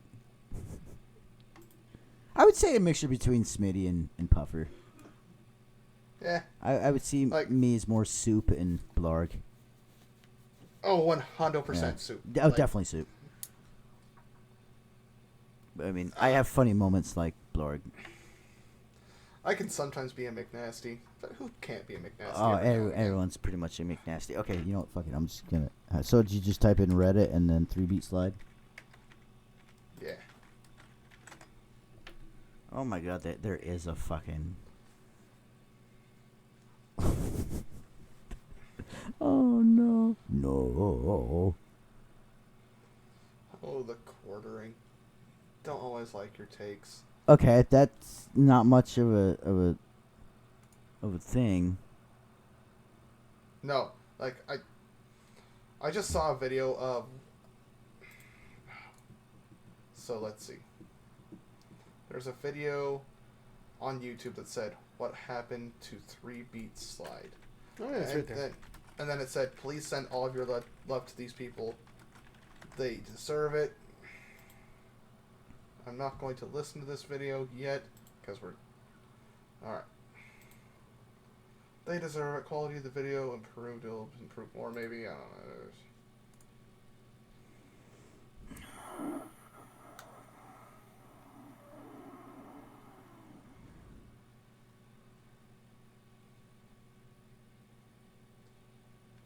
I would say a mixture between Smitty and Puffer. Yeah. I would see Like- me as more Soup and Blarg. Oh, 100% Yeah. soup. Oh, Like, definitely Soup. I mean, I have funny moments like Blarg. I can sometimes be a McNasty, but who can't be a McNasty? Oh, every now and again? everyone's pretty much a McNasty. Okay, you know what? Fuck it. I'm just gonna. So did you just type in Reddit and then 3-beat slide? Yeah. Oh my god, there is a fucking. Oh no. No. Oh, the quartering. Don't always like your takes. Okay, that's not much of a thing. No, like I just saw a video of. So let's see. There's a video on YouTube that said, "What happened to 3-beat slide?" Oh, yeah, it's right there. And then it said, "Please send all of your love to these people. They deserve it." I'm not going to listen to this video yet because we're alright. They deserve it. Quality of the video improved. It'll improve more, maybe. I don't know.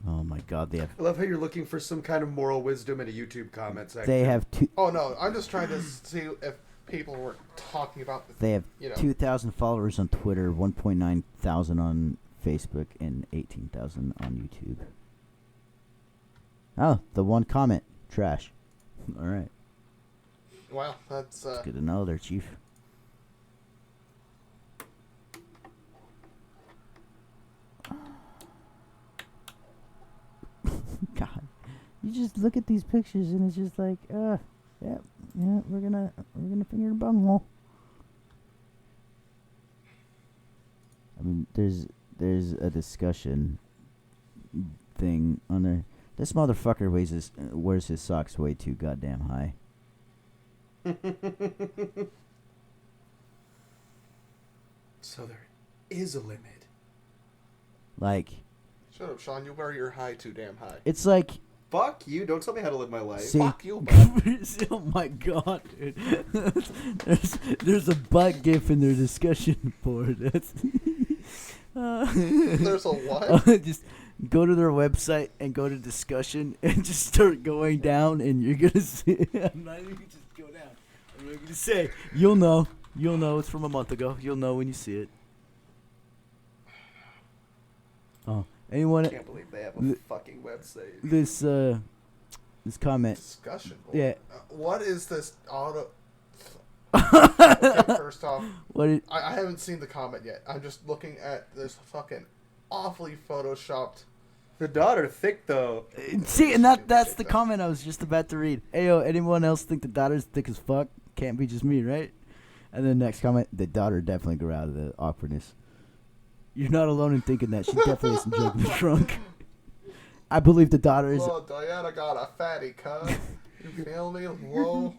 Oh my god, they have I love how you're looking for some kind of moral wisdom in a YouTube comment section. they have two Oh no, I'm just trying to see if people were talking about the, they have you know. 2,000 followers on Twitter, 1.9 thousand on Facebook, and 18,000 on YouTube. Oh, the one comment trash. All right, Well, that's good to know there, Chief. God, you just look at these pictures and it's just like, yeah, we're gonna finger the bunghole. I mean, there's a discussion thing on there. This motherfucker wears his socks way too goddamn high. So there is a limit. Like, Shut up, Sean. You wear your high too damn high. it's like, Fuck you. Don't tell me how to live my life. see, Fuck you, bud. oh my god, dude. there's a butt gif in their discussion board. That's There's a what? just go to their website and go to discussion and just start going down, and you're gonna see. I'm not even just go down. I'm not gonna say. You'll know. You'll know. It's from a month ago. You'll know when you see it. Oh, anyone? I can't believe they have a fucking website. This This comment. Discussion board. Yeah. What is this auto? Okay, first off, I haven't seen the comment yet. I'm just looking at this fucking awfully photoshopped. The daughter thick though. See, and that's the comment I was just about to read. Ayo, anyone else think the daughter's thick as fuck? Can't be just me, right? And then next comment, the daughter definitely grew out of the awkwardness. You're not alone in thinking that. She definitely has some joke in the trunk. I believe the daughter is... Oh, Diana got a fatty, cuz. You feel me? Whoa.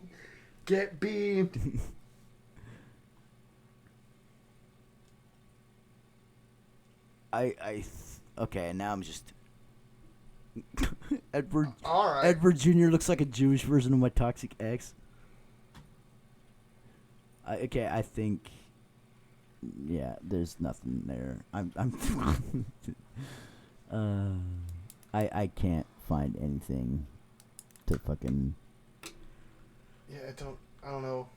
Get beamed. Okay, now I'm just... Edward All right. Edward Jr. looks like a Jewish version of my toxic ex. I think... Yeah, there's nothing there. I can't find anything to fucking... Yeah, I don't know.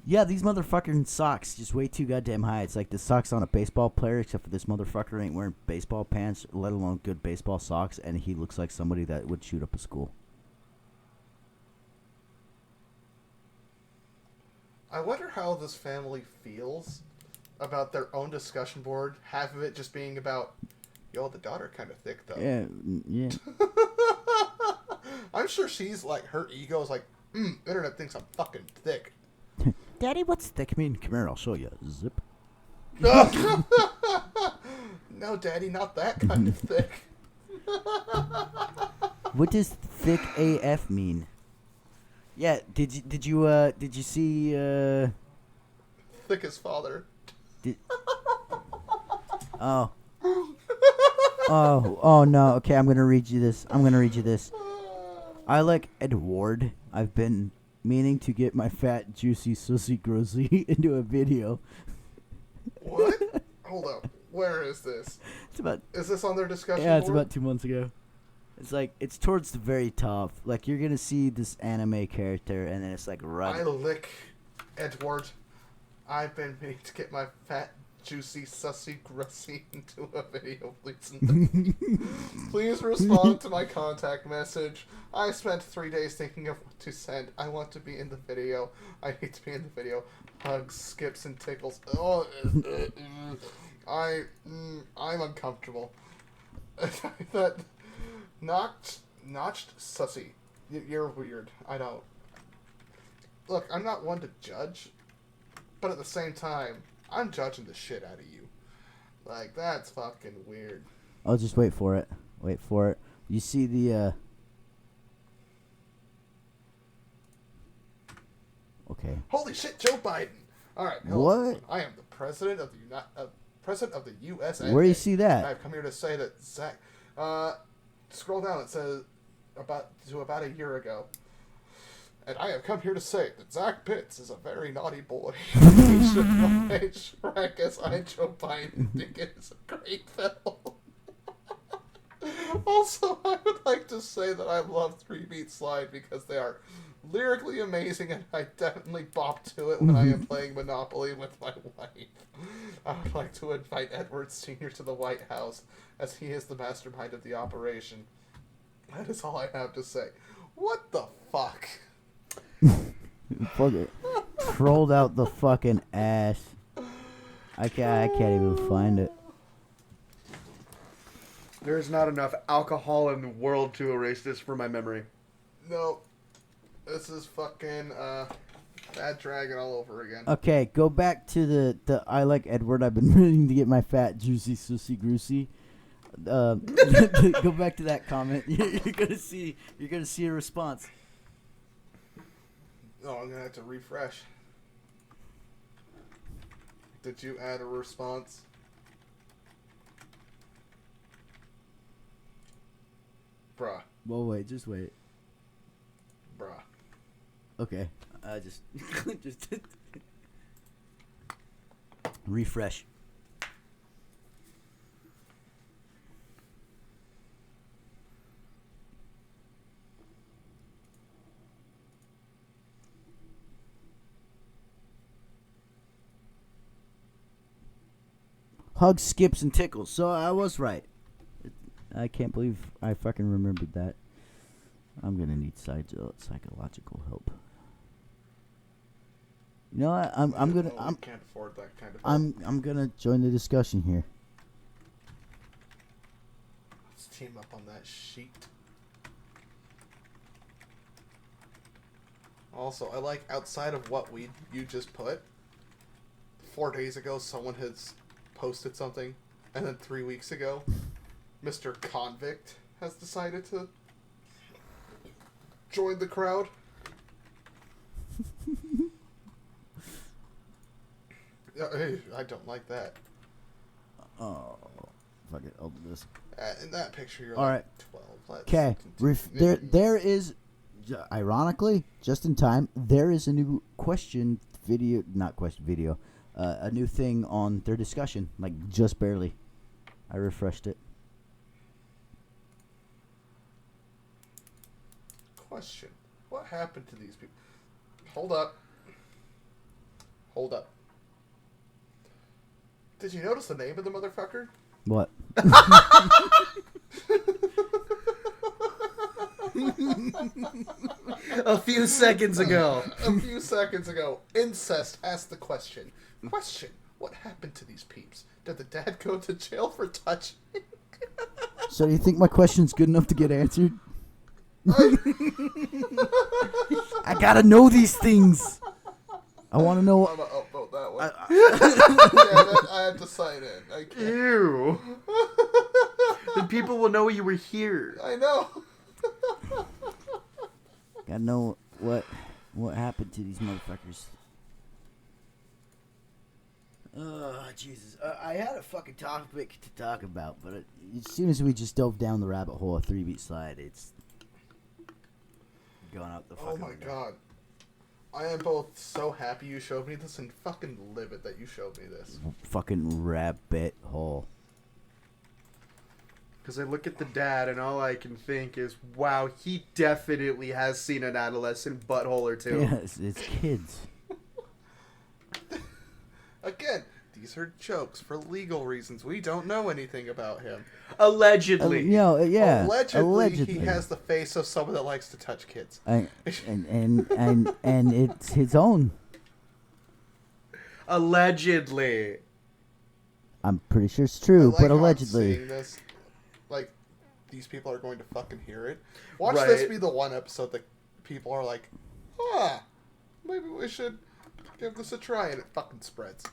Yeah, these motherfucking socks just way too goddamn high. It's like the socks on a baseball player, except for this motherfucker ain't wearing baseball pants, let alone good baseball socks, and he looks like somebody that would shoot up a school. I wonder how this family feels about their own discussion board, half of it just being about, yo, the daughter kind of thick, though. Yeah, yeah. I'm sure she's like, her ego is like, internet thinks I'm fucking thick. Daddy, what's thick mean? Come here, I'll show you. Zip. No, Daddy, not that kind of thick. What does thick AF mean? Yeah, did you see Thick as father. Oh. Oh no. Okay, I'm gonna read you this. I like Edward. I've been meaning to get my fat, juicy, sussy, grossy into a video. What? Hold up. Where is this? Is this on their discussion board? It's about 2 months ago. It's like, it's towards the very top. Like, you're gonna see this anime character, and then it's like right. I lick Edward. I've been meaning to get my fat, juicy, sussy, grossy into a video, please. Please respond to my contact message. I spent 3 days thinking of what to send. I want to be in the video. I hate to be in the video. Hugs, skips, and tickles. Oh, I'm uncomfortable. That notched sussy. You're weird. I don't. Look, I'm not one to judge, but at the same time, I'm judging the shit out of you. Like, that's fucking weird. Oh, just wait for it. You see the, Okay. Holy shit, Joe Biden! Alright, what? I am the president of the USA. Where do you see that? I've come here to say that Zach... scroll down, it says about a year ago. And I have come here to say that Zach Pitts is a very naughty boy. He should not Shrek as I, Joe Biden, think it is a great film. Also, I would like to say that I love 3 Beat Slide because they are lyrically amazing and I definitely bop to it when I am playing Monopoly with my wife. I would like to invite Edward Sr. to the White House as he is the mastermind of the operation. That is all I have to say. What the fuck? Fuck it. Trolled out the fucking ass. I can't even find it. There's not enough alcohol in the world to erase this from my memory. No. This is fucking Bad Dragon all over again. Okay, go back to the I like Edward. I've been meaning to get my fat, juicy, sussy, groosy. Go back to that comment. You're gonna see a response. Oh, I'm gonna have to refresh. Did you add a response? Bruh. Well, wait, just wait. Bruh. Okay, just refresh. Hugs, skips, and tickles. So I was right. I can't believe I fucking remembered that. I'm gonna need psychological help. You know what? I'm gonna We can't afford that kind of help. I'm gonna join the discussion here. Let's team up on that sheet. Also, I like outside of what you just put. 4 days ago, someone has posted something, and then 3 weeks ago, Mr. Convict has decided to join the crowd. Hey, I don't like that. Oh, fuck it. I'll do this. In that picture, you're All like right. 12. Okay. There is, ironically, just in time, there is a new a new thing on their discussion, like just barely. I refreshed it. Question. What happened to these people? Hold up. Did you notice the name of the motherfucker? What? A few seconds ago. Incest asked the question. What happened to these peeps? Did the dad go to jail for touching? So do you think my question's good enough to get answered? I gotta know these things. I want to know. I'm gonna upvote that one. I have to sign in. I can't. Ew. Then people will know you were here. I know. Gotta know what happened to these motherfuckers. Oh, Jesus. I had a fucking topic to talk about, but as soon as we just dove down the rabbit hole of 3-beat slide, it's going out the fucking Oh my window. god. I am both so happy you showed me this and fucking livid that you showed me this. Fucking rabbit hole. Because I look at the dad and all I can think is, wow, he definitely has seen an adolescent butthole or two. Yeah, it's kids. Again, these are jokes for legal reasons. We don't know anything about him. Allegedly. Allegedly, he has the face of someone that likes to touch kids. And it's his own. Allegedly. I'm pretty sure it's true, I like but how I'm allegedly. seeing this. Like, these people are going to fucking hear it. Watch Right. this be the one episode that people are like, maybe we should give this a try, and it fucking spreads.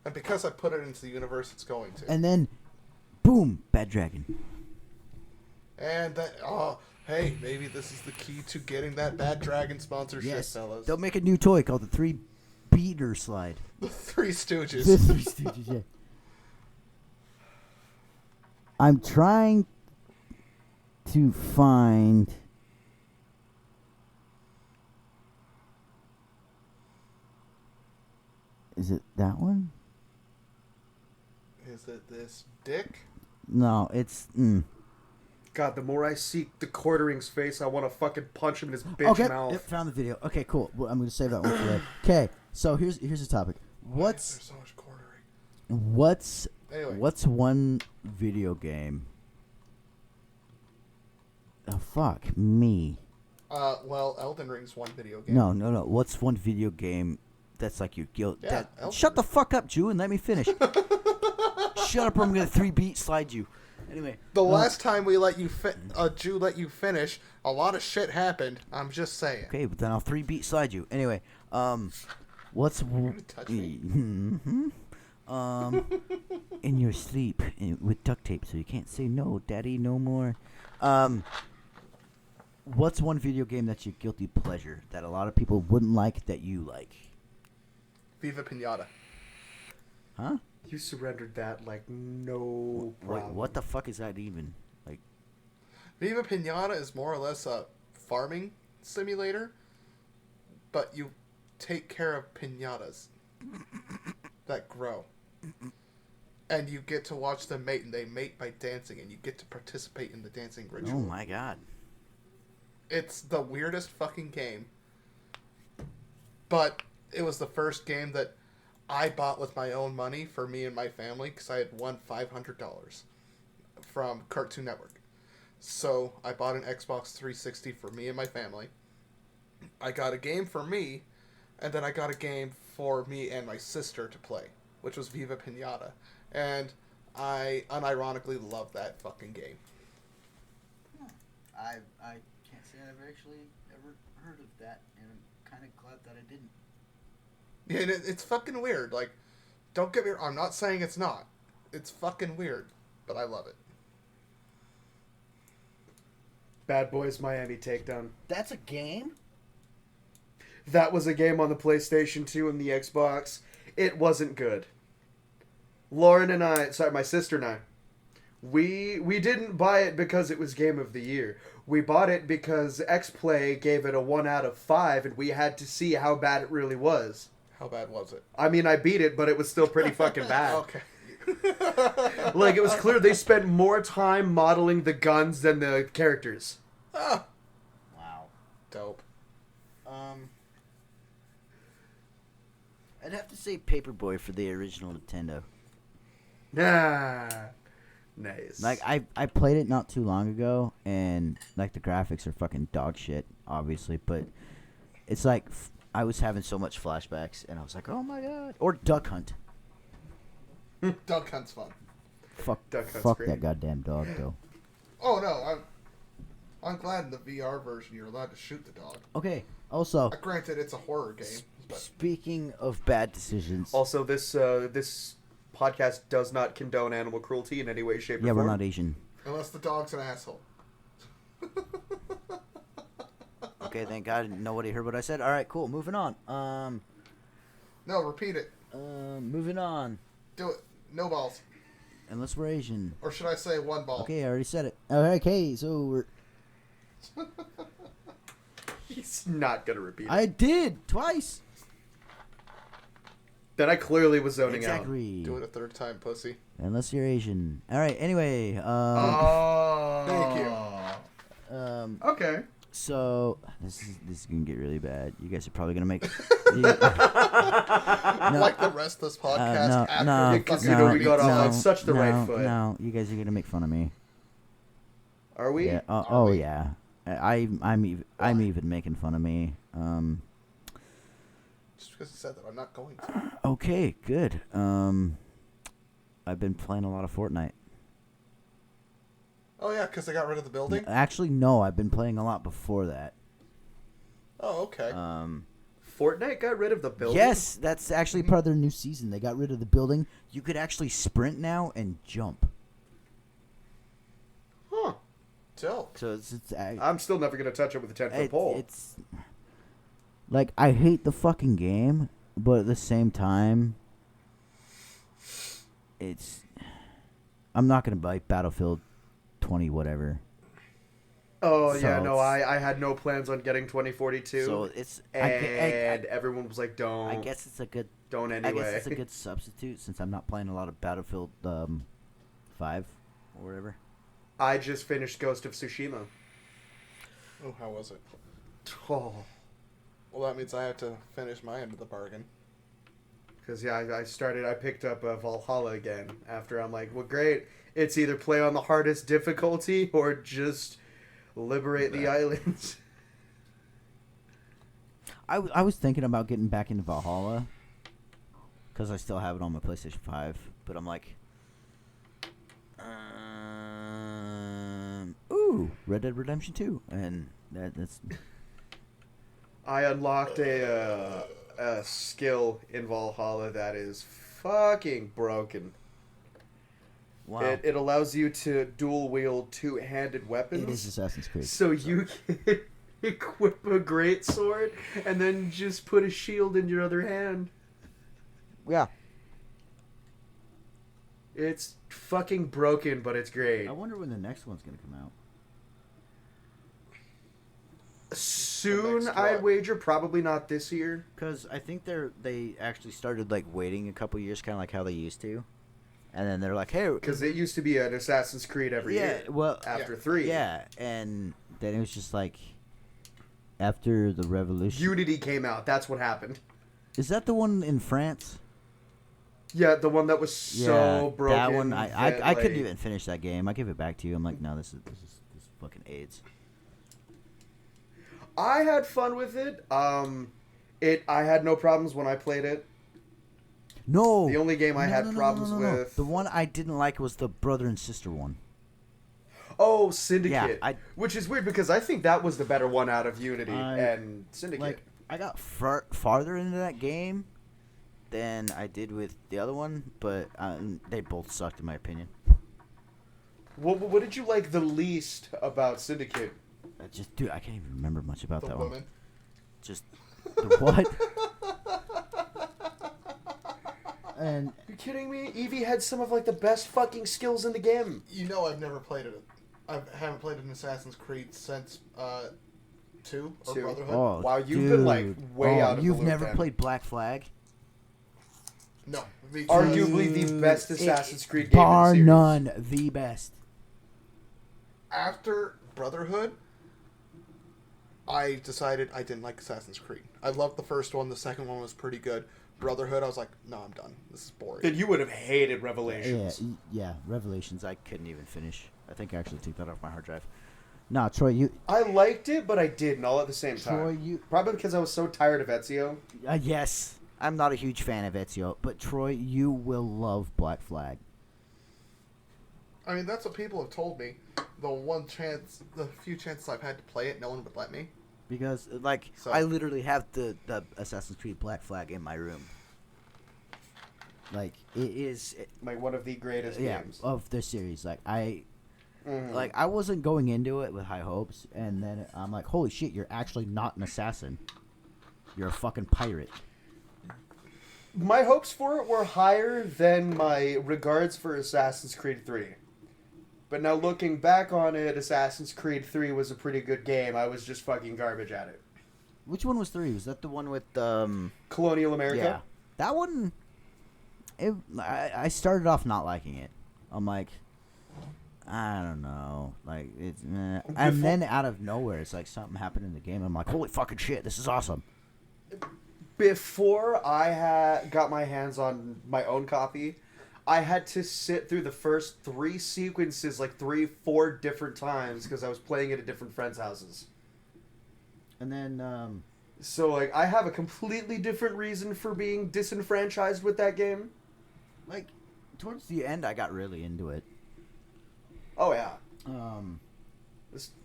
And because I put it into the universe, it's going to. And then, boom, Bad Dragon. And that, hey, maybe this is the key to getting that Bad Dragon sponsorship, Yes, fellas. they'll make a new toy called the 3-beater slide. The Three Stooges. The Three Stooges, yeah. I'm trying to find... Is it that one? Is it this dick? No, it's... God, the more I seek the quartering's face, I want to fucking punch him in his bitch mouth. Yep, found the video. Okay, cool. Well, I'm going to save that one for later. Okay, so here's the topic. There's so much quartering. What's one video game? Oh, fuck me. Well, Elden Ring's one video game. No. What's one video game that's like your guilt? Yeah, Elden Shut the fuck up, Jew, and let me finish. Shut up or I'm going to 3-beat slide you. Anyway. The last time we let you Jew let you finish, a lot of shit happened. I'm just saying. Okay, but then I'll 3-beat slide you. Anyway, what's... You're gonna touch me? In your sleep with duct tape so you can't say no, daddy, no more. What's one video game that's your guilty pleasure that a lot of people wouldn't like that you like? Viva Pinata. Huh? You surrendered that like no problem. Wait, what the fuck is that even? Like, Viva Pinata is more or less a farming simulator, but you take care of pinatas that grow. And you get to watch them mate, and they mate by dancing, and you get to participate in the dancing ritual. oh my god. It's the weirdest fucking game. But it was the first game that I bought with my own money for me and my family because I had won $500 from Cartoon Network. So I bought an Xbox 360 for me and my family. I got a game for me, and then I got a game for me and my sister to play, which was Viva Pinata. And I unironically love that fucking game. I can't say I've actually ever heard of that, and I'm kind of glad that I didn't. Yeah, and it's fucking weird. Like, don't get me wrong, I'm not saying it's not. It's fucking weird, but I love it. Bad Boys Miami Takedown. That's a game? That was a game on the PlayStation 2 and the Xbox. It wasn't good. Lauren and I, sorry, my sister and I, we didn't buy it because it was Game of the Year. We bought it because X-Play gave it a 1 out of 5, and we had to see how bad it really was. How bad was it? I mean, I beat it, but it was still pretty fucking bad. Okay. Like, it was clear they spent more time modeling the guns than the characters. Ah, Wow. dope. I'd have to say Paperboy for the original Nintendo. Ah, nice. Like, I played it not too long ago, and, like, the graphics are fucking dog shit, obviously, but it's like, I was having so much flashbacks, and I was like, oh my god. Or Duck Hunt. Duck Hunt's fun. Fuck, Duck Hunt's fuck great. that goddamn dog, though. Oh no, I'm glad in the VR version you're allowed to shoot the dog. Okay, also, Granted, it's a horror game, but speaking of bad decisions. Also, this podcast does not condone animal cruelty in any way, shape, or Yeah, form. we're not Asian. unless the dog's an asshole. Okay, thank God nobody heard what I said. All right, cool. Moving on. No, repeat it. Moving on. Do it. No balls. Unless we're Asian. Or should I say one ball? Okay, I already said it. Okay, so we're. He's not gonna repeat it. I did twice. Then I clearly was zoning out. Exactly. Do it a third time, pussy. Unless you're Asian. All right. Anyway. Oh. Thank you. Okay. So this is gonna get really bad. You guys are probably gonna make. Like the rest of this podcast no, after no, we because fucking you know we got beat off some- on such the right foot. No, you guys are gonna make fun of me. Are we? Yeah. Are Oh we? yeah. I'm even making fun of me. Just because you said that, I'm not going to. Okay, good. I've been playing a lot of Fortnite. Oh yeah, because they got rid of the building? Actually, no, I've been playing a lot before that. Oh, okay. Fortnite got rid of the building? Yes, that's actually part of their new season. They got rid of the building. You could actually sprint now and jump. Huh. Dope. So it's I'm still never going to touch it with a 10-foot pole. It's like, I hate the fucking game, but at the same time, I'm not gonna buy Battlefield 20 whatever. Oh, So yeah, no, it's- I had no plans on getting 2042. So it's and everyone was like, don't. I guess it's a good. Don't I anyway. guess it's a good substitute since I'm not playing a lot of Battlefield 5 or whatever. I just finished Ghost of Tsushima. Oh, how was it? Oh. Well, that means I have to finish my end of the bargain. Because, yeah, I picked up Valhalla again after I'm like, well, great. It's either play on the hardest difficulty or just liberate the islands. I was thinking about getting back into Valhalla because I still have it on my PlayStation 5, but I'm like, ooh, Red Dead Redemption 2, and that's I unlocked a skill in Valhalla that is fucking broken. wow. It allows you to dual wield two-handed weapons. It is Assassin's Creed. So you can equip a greatsword and then just put a shield in your other hand. Yeah. It's fucking broken, but it's great. I wonder when the next one's gonna come out. Soon, The next I'd what? wager, probably not this year. Because I think they actually started like waiting a couple years, kind of like how they used to, and then they're like, hey, Because it used to be an Assassin's Creed every yeah, year. well, After 3. yeah, and then it was just like after the revolution. Unity came out. That's what happened. Is that the one in France? Yeah, the one that was so broken. that one. I that, couldn't like- even finish that game. I gave it back to you. I'm like, no, this fucking AIDS. I had fun with it. I had no problems when I played it. No. The only game I had problems with. The one I didn't like was the brother and sister one. Oh, Syndicate. Yeah, which is weird because I think that was the better one out of Unity and Syndicate. Like, I got farther into that game than I did with the other one, but they both sucked in my opinion. What did you like the least about Syndicate? Dude, I can't even remember much about that woman. one. Just the what? And You kidding me? Evie had some of like the best fucking skills in the game. You know, I've never played it. I haven't played an Assassin's Creed since 2 or 2. Brotherhood. oh, Wow, you've dude. been like way out of the You've loop, never then. played Black Flag? No, Arguably the best Assassin's Creed game bar in the series. none, the best. After Brotherhood, I decided I didn't like Assassin's Creed. I loved the first one. The second one was pretty good. Brotherhood, I was like, no, I'm done. This is boring. Then you would have hated Revelations. Yeah, Revelations. I couldn't even finish. I think I actually took that off my hard drive. Nah, Troy, you. I liked it, but I didn't all at the same time. Troy, you. Probably because I was so tired of Ezio. Yes, I'm not a huge fan of Ezio, but Troy, you will love Black Flag. I mean, that's what people have told me. The few chances I've had to play it, no one would let me. Because, like, So- I literally have the Assassin's Creed Black Flag in my room. Like, it is, Like one of the greatest games. of the series. Like, Mhm. like, I wasn't going into it with high hopes, and then I'm like, holy shit, you're actually not an assassin. You're a fucking pirate. My hopes for it were higher than my regards for Assassin's Creed 3. But now looking back on it, Assassin's Creed 3 was a pretty good game. I was just fucking garbage at it. Which one was 3? Was that the one with, Colonial America? yeah. That one, I started off not liking it. I'm like, I don't know. Like, it's, and then out of nowhere, it's like something happened in the game. I'm like, holy fucking shit, this is awesome. Before I got my hands on my own copy, I had to sit through the first 3 sequences like 3-4 different times because I was playing it at different friends' houses. And then, So like I have a completely different reason for being disenfranchised with that game. like, towards the end, I got really into it. Oh yeah,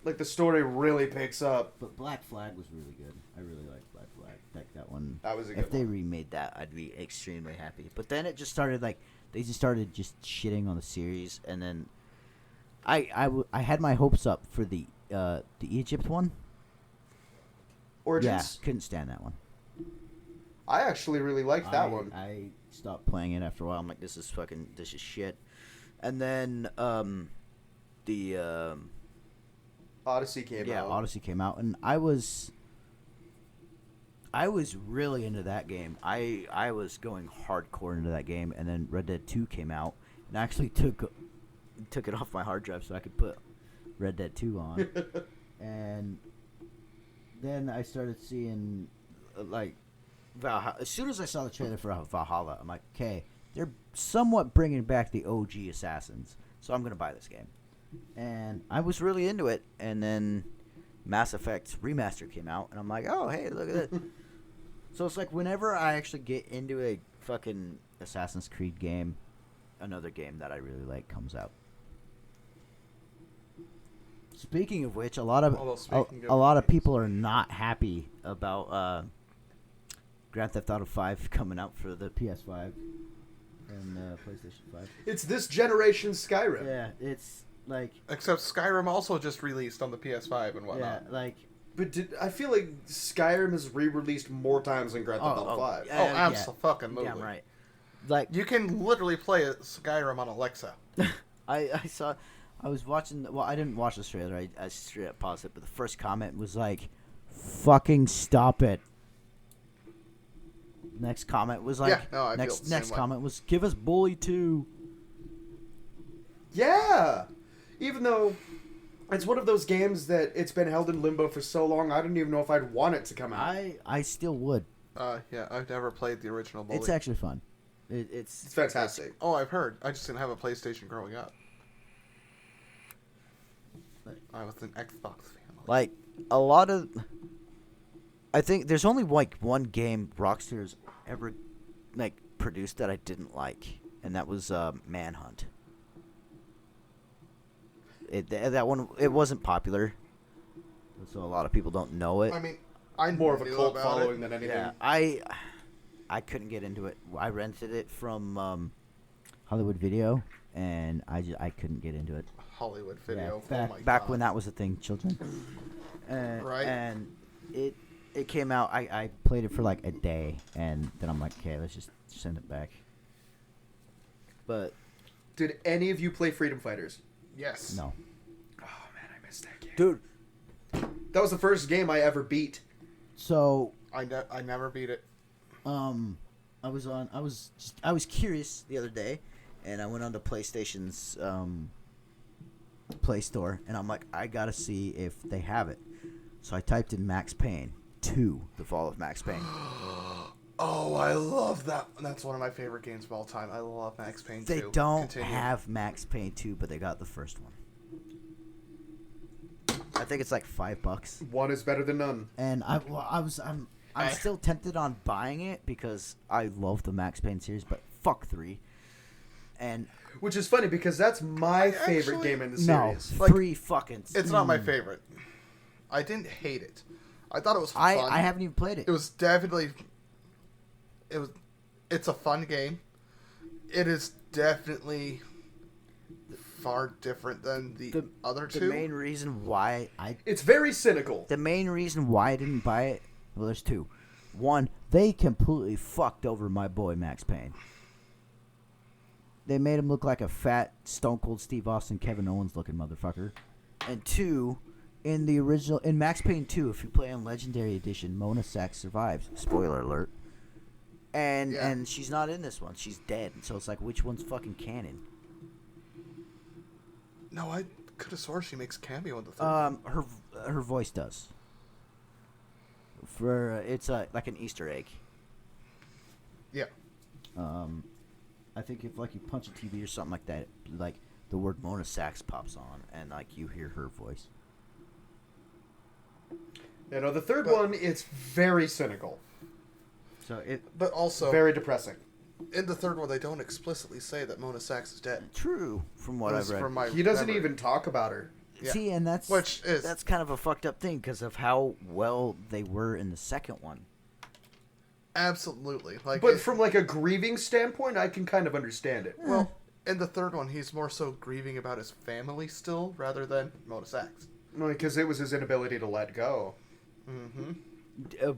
like the story really picks up. But Black Flag was really good. I really liked Black Flag. Like, that one. That was a good If they one. remade that, I'd be extremely happy. But then it just started, like, they just started just shitting on the series, and then I had my hopes up for the Egypt one. Origins. Yeah, couldn't stand that one. I actually really liked that one. I stopped playing it after a while. I'm like, this is shit. And then the Odyssey came out. Odyssey came out, and I was really into that game. I was going hardcore into that game, and then Red Dead 2 came out, and I actually took it off my hard drive so I could put Red Dead 2 on. And then I started seeing, like, Valhalla. As soon as I saw the trailer for Valhalla, I'm like, okay, they're somewhat bringing back the OG Assassins, so I'm going to buy this game. And I was really into it, and then Mass Effect Remaster came out, and I'm like, oh, hey, look at that. So it's like whenever I actually get into a fucking Assassin's Creed game, another game that I really like comes out. Speaking of which, a lot of people are not happy about Grand Theft Auto 5 coming out for the PS5 and PlayStation 5. It's this generation's Skyrim. Yeah, it's like, Except Skyrim also just released on the PS5 and whatnot. yeah, like, But I feel like Skyrim is re-released more times than Grand Theft Auto 5. Oh, absolutely. damn right. Like, You can literally play Skyrim on Alexa. I was watching. Well, I didn't watch this trailer. I straight up paused it. But the first comment was like, "Fucking stop it." Next comment was like, Yeah, no, I feel the same next way. comment was, "Give us Bully 2." Yeah! Even though it's one of those games that it's been held in limbo for so long, I didn't even know if I'd want it to come out. I still would. Yeah, I've never played the original Bully. It's actually fun. It's It's fantastic. Oh, I've heard. I just didn't have a PlayStation growing up. I was an Xbox family. Like, a lot of... I think there's only, like, one game Rockstar's ever, like, produced that I didn't like, and that was Manhunt. That one, it wasn't popular, so a lot of people don't know it. I mean, I More of a knew cult about following it. than anything. Yeah, I couldn't get into it. I rented it from Hollywood Video, and I couldn't get into it. Hollywood Video. Yeah, Oh my back God. when that was a thing, children. Right. And it came out. I played it for like a day, and then I'm like, okay, let's just send it back. But Did any of you play Freedom Fighters? Yes. no, Oh man, I missed that game. dude. That was the first game I ever beat. So I never beat it. I was curious the other day, and I went on to PlayStation's Play Store, and I'm like, I gotta see if they have it. So I typed in Max Payne 2, The Fall of Max Payne. Oh, I love that. That's one of my favorite games of all time. I love Max Payne 2. They don't Continue. have Max Payne 2, but they got the first one. I think it's like $5. One is better than none. And I'm still tempted on buying it because I love the Max Payne series, but fuck 3. And Which is funny because that's my favorite actually- game in the no, series. Like, 3 fucking. It's not my favorite. I didn't hate it. I thought it was fun. I haven't even played it. It was definitely. It's a fun game. It is definitely far different than the other two. The main reason why I It's very cynical. didn't buy it. Well, there's two. One, they completely fucked over my boy Max Payne. They made him look like a fat, Stone Cold Steve Austin, Kevin Owens looking motherfucker. And two, in Max Payne 2, if you play on Legendary Edition, Mona Sachs survives. Spoiler alert. And she's not in this one. She's dead. So it's like, which one's fucking canon? No, I could have sworn she makes cameo in the third. Her voice does. It's like an Easter egg. Yeah. I think if like you punch a TV or something like that, like the word Mona Sachs pops on, and like you hear her voice. You know, the third one, it's very cynical. So it But also, Very depressing. in the third one, they don't explicitly say that Mona Sachs is dead. true from what At I've least read. from my He doesn't memory. even talk about her. Yeah. See, and that's kind of a fucked up thing because of how well they were in the second one. Absolutely. Like, But from like a grieving standpoint, I can kind of understand it. well, in the third one, he's more so grieving about his family still, rather than Mona Sachs. Because it was his inability to let go. Mm-hmm.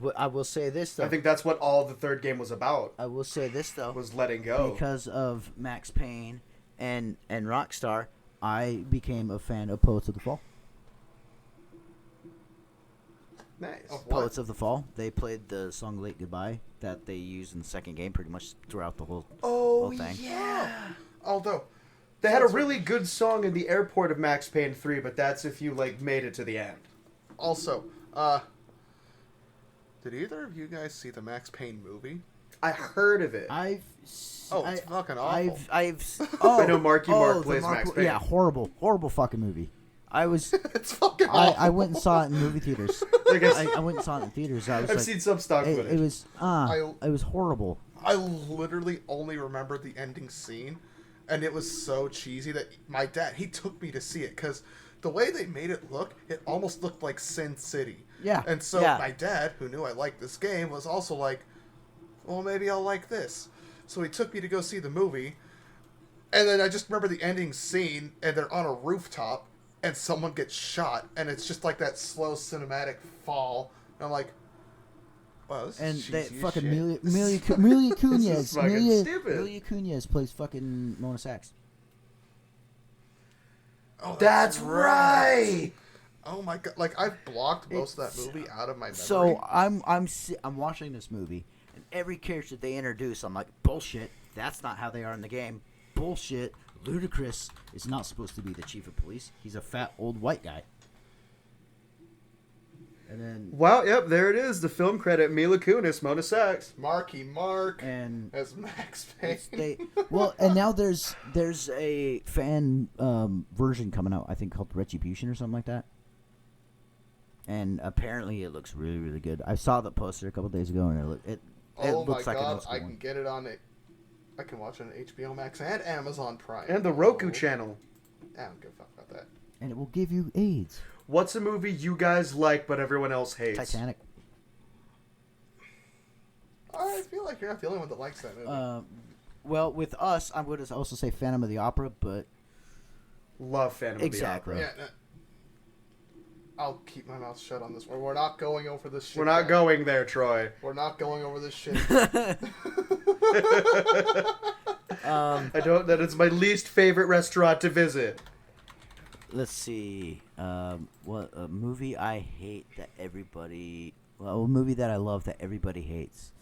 But I will say this though. I think that's what all the third game was about, I will say this though. was letting go. Because of Max Payne and Rockstar, I became a fan of Poets of the Fall. Nice. Oh, what? Poets of the Fall. They played the song "Late Goodbye" that they used in the second game, pretty much throughout the whole thing. yeah. Although, They had a really good song in the airport of Max Payne 3, but that's if you like made it to the end. also, did either of you guys see the Max Payne movie? I heard of it. It's fucking awful. I know Marky Mark plays Max Payne. Yeah, horrible fucking movie. It's fucking awful. I went and saw it in movie theaters. I guess- I went and saw it in theaters. I was I've like, seen some stock it footage. was it was horrible. I literally only remember the ending scene, and it was so cheesy that my dad, he took me to see it, because the way they made it look, it almost looked like Sin City. Yeah, And so yeah. my dad, who knew I liked this game, was also like, well, maybe I'll like this. So he took me to go see the movie, and then I just remember the ending scene, and they're on a rooftop, and someone gets shot, and it's just like that slow cinematic fall, and I'm like, wow, this And is they cheesy as fucking shit. Milia This Cunez. is fucking stupid. Milia Cunez plays fucking Mona Sachs. Oh, That's right. Oh my god! Like, I've blocked most of that movie out of my memory. So I'm watching this movie, and every character they introduce, I'm like, bullshit. That's not how they are in the game. Bullshit. Ludacris is not supposed to be the chief of police. He's a fat old white guy. And then Wow, yep, there it is. The film credit, Mila Kunis, Mona Sachs. Marky Mark And as Max Payne. and now there's a fan version coming out, I think called Retribution or something like that. And apparently it looks really, really good. I saw the poster a couple days ago, and it Oh looks my like an god, old school I can one. get it on it. I can watch it on HBO Max and Amazon Prime. And the Roku Oh. channel. I don't give a fuck about that. And it will give you AIDS. What's a movie you guys like but everyone else hates? Titanic. I feel like you're not the only one that likes that movie. Well, with us, I'm going to also say Phantom of the Opera, but Love Phantom Exactly. of the Opera. Yeah, I'll keep my mouth shut on this one. We're not going over this shit. We're not guys. going there, Troy. We're not going over this shit. That it's my least favorite restaurant to visit. let's see. What a movie I hate that everybody... Well, a movie that I love that everybody hates.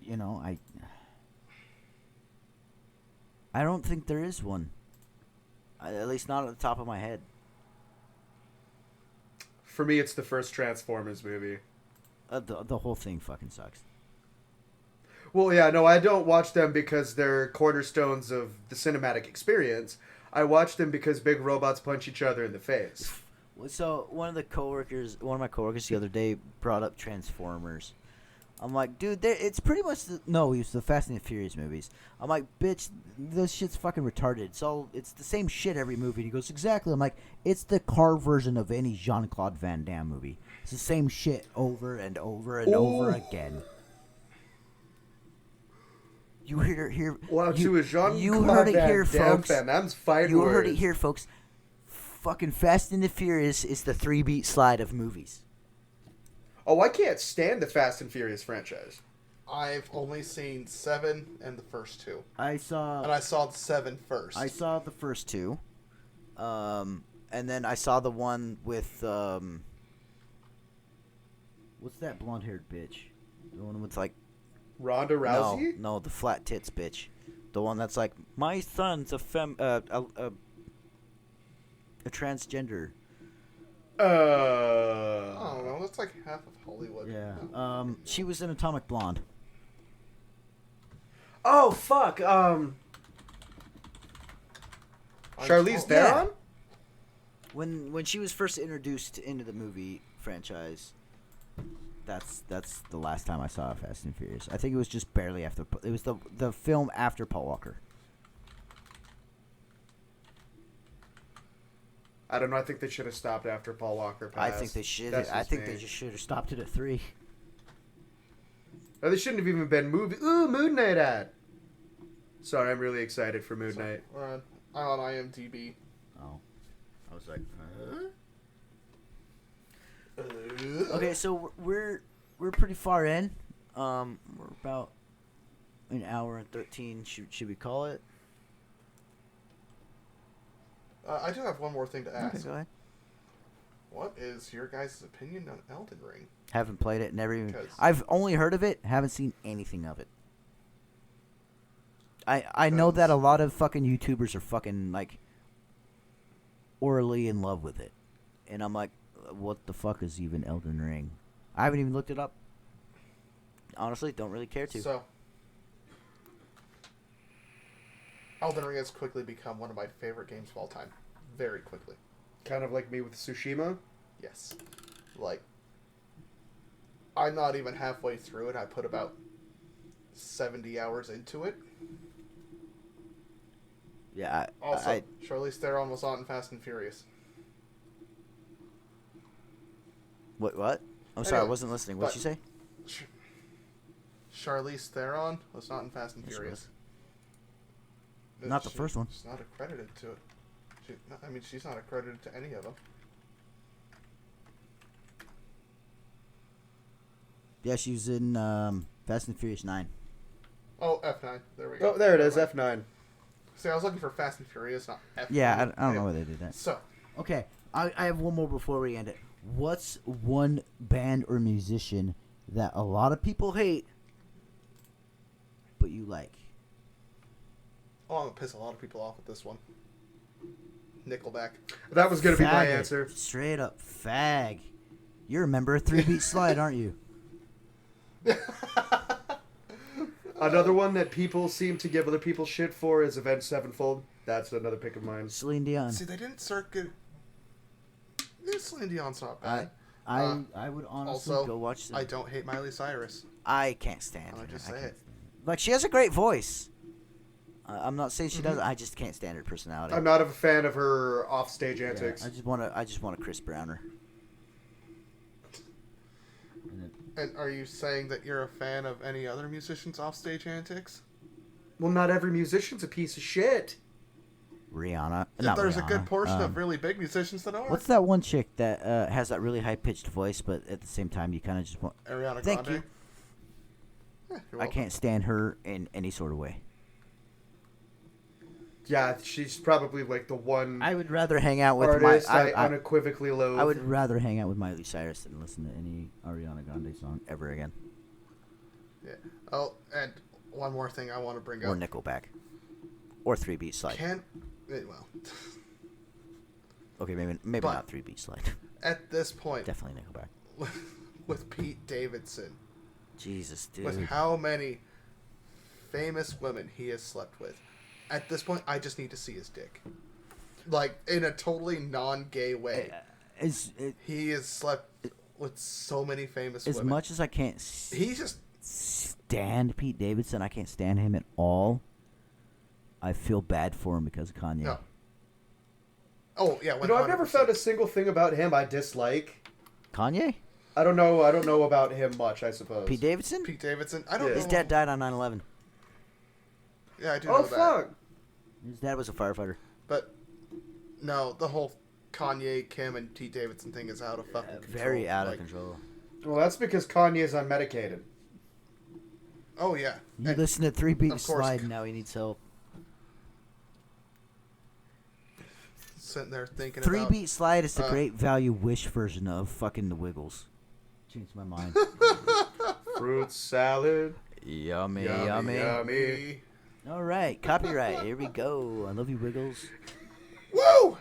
You know, I don't think there is one. At least not at the top of my head. For me, it's the first Transformers movie. The whole thing fucking sucks. Well, yeah, no, I don't watch them because they're cornerstones of the cinematic experience. I watch them because big robots punch each other in the face. So one of my coworkers the other day brought up Transformers. I'm like, dude, it's pretty much no, he was the Fast and the Furious movies. I'm like, bitch, this shit's fucking retarded. It's the same shit every movie. And he goes, exactly. I'm like, it's the car version of any Jean-Claude Van Damme movie. It's the same shit over and over and over again. You hear Wow, to a Jean-Claude you heard it Van here, Damme folks. fan, that's fighting You words. heard it here, folks. Fucking Fast and the Furious is the 3-beat slide of movies. Oh, I can't stand the Fast and Furious franchise. I've only seen 7 and the first 2. And I I saw the 7 first. saw the first 2. And then I saw the one with what's that blonde-haired bitch? The one with like Ronda Rousey? No, the flat tits bitch. The one that's like, my son's a transgender. I don't know. That's like half of Hollywood. Yeah. She was in Atomic Blonde. Oh, fuck. Charlize Theron? When she was first introduced into the movie franchise, that's the last time I saw Fast and Furious. I think it was just barely after. It was the film after Paul Walker. I don't know. I think they should have stopped after Paul Walker passed. I think they should. That's I just think me. they just should have stopped it at 3. Or they shouldn't have even been movie. Ooh, Moon Knight ad. Sorry, I'm really excited for Moon Knight. I'm on IMDb. Oh, I was like, okay, so we're pretty far in. We're about an hour and 13. Should we call it? I do have one more thing to ask. Okay, go ahead. What is your guys' opinion on Elden Ring? Haven't played it. Never even. 'Cause- I've only heard of it. Haven't seen anything of it. I know that a lot of fucking YouTubers are fucking like orally in love with it, and I'm like, what the fuck is even Elden Ring? I haven't even looked it up. Honestly, don't really care to. So, Elden Ring has quickly become one of my favorite games of all time. Very quickly. Kind of like me with Tsushima. Yes. Like, I'm not even halfway through it. I put about 70 hours into it. Yeah. Also, Charlize Theron was on Fast and Furious. What? I'm sorry, I Anyway, wasn't listening. What'd you say? Charlize Theron was not in Fast and Yes, she Furious. Not the first one. She's not accredited to it. She's not accredited to any of them. Yeah, she was in Fast and Furious 9. Oh, F9. There we go. Oh, there it is, Never mind. F9. See, I was looking for Fast and Furious, not F9. Yeah, I don't know why they did that. So, Okay, I have one more before we end it. What's one band or musician that a lot of people hate, but you like? oh, I'm going to piss a lot of people off with this one. Nickelback. That was gonna be my Faggot. answer. Straight up fag. You're a member of 3-Beat Slide, aren't you? Another one that people seem to give other people shit for is Avenged Sevenfold. That's another pick of mine. Celine Dion. See, they didn't circuit. Celine Dion's not bad. I would honestly Also, go watch them. I don't hate Miley Cyrus. I can't stand I'll her. just I say can't it. stand her. Like, she has a great voice. I'm not saying she doesn't. I just can't stand her personality. I'm not a fan of her offstage Yeah, antics. I just want to Chris Brown her. And are you saying that you're a fan of any other musicians' offstage antics? Well, not every musician's a piece of shit. Rihanna. There's a Rihanna. good portion of really big musicians that are. What's that one chick that has that really high pitched voice, but at the same time you kind of just want? Ariana Thank Grande? you. Yeah, you're I welcome. can't stand her in any sort of way. Yeah, she's probably like the one I would rather hang out with artist I I unequivocally loathe. would rather hang out with Miley Cyrus than listen to any Ariana Grande song ever again, Yeah. Oh, and one more thing I want to bring or up. Nickelback, or 3-Beat Slide. Well, Okay, maybe But- not 3-Beat Slide. at this point, Definitely Nickelback. with Pete Davidson, Jesus, dude. with how many famous women he has slept with, at this point, I just need to see his dick. Like, in a totally non-gay way. He has slept with so many famous As women. much as I can't He's just... stand Pete Davidson, I can't stand him at all. I feel bad for him because of Kanye. No. Oh, yeah, 100%. You know, I've never found a single thing about him I dislike. Kanye? I don't know about him much, I suppose. Pete Davidson? Pete Davidson? I don't Yeah. know. His dad died on 9/11. Yeah, I do know Oh, that. fuck. His dad was a firefighter. But, no, the whole Kanye, Kim, and Pete Davidson thing is out of fucking control. Very out of Like, control. Well, that's because Kanye's unmedicated. Oh, yeah. You And listen to 3-Beat of course- Slide, now he needs help. sitting there thinking 3-Beat Slide is the uh, great value Wish version of fucking the Wiggles. Changed my mind. Fruit salad. Yummy, Yummy, yummy. yummy. All right, copyright. Here we go. I love you, Wiggles. Woo!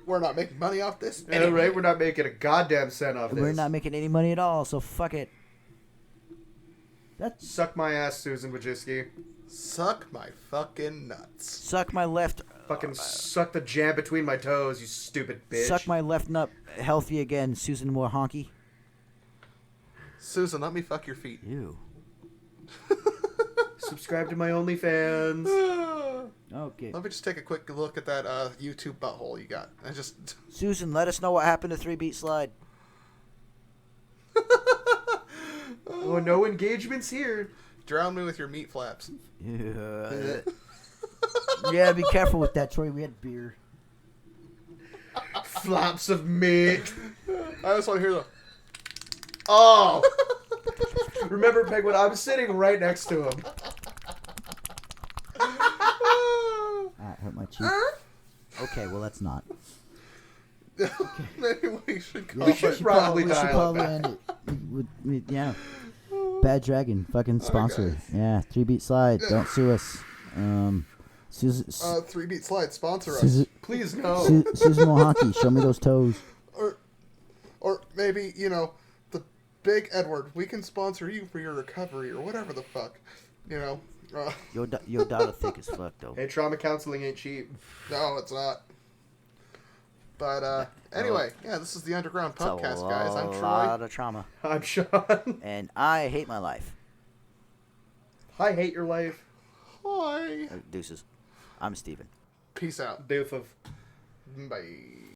We're not making money off this. All right, we're not making a goddamn cent off this. We're not making any money at all, so fuck it. That's Suck my ass, Susan Wojcicki. Suck my fucking nuts. suck my left. Fucking suck the jam between my toes, you stupid bitch. Suck my left nut healthy again, Susan Wojcicki. Susan, let me fuck your feet. Ew. Subscribe to my OnlyFans. Okay. Let me just take a quick look at that YouTube butthole you got. I just... Susan, let us know what happened to 3-Beat Slide. Oh, no engagements here. Drown me with your meat flaps. Yeah. Yeah, be careful with that, Troy. We had beer. Flaps of meat. I just want to hear the... Oh! Remember, Penguin, I'm sitting right next to him. Ah, it hurt my cheek. Okay, well, that's not. Maybe we should call We should it... probably we should dial it probably back. end it. Yeah. Bad Dragon, fucking sponsor. guys. Yeah, 3-Beat Slide. Don't sue us. Susan, 3-Beat Slide, sponsor us. Susan, Please, no. Susan Wojcicki, show me those toes. Or maybe, you know, the Big Edward, we can sponsor you for your recovery or whatever the fuck. You know? Your daughter thick as fuck, though. Hey, trauma counseling ain't cheap. No, it's not. But, anyway, yeah, this is the Underground It's Pubcast, guys. I'm a Troy. lot of trauma. I'm Sean. And I hate my life. I hate your life. Hi. Deuces. I'm Steven. Peace out. Doof of. Bye.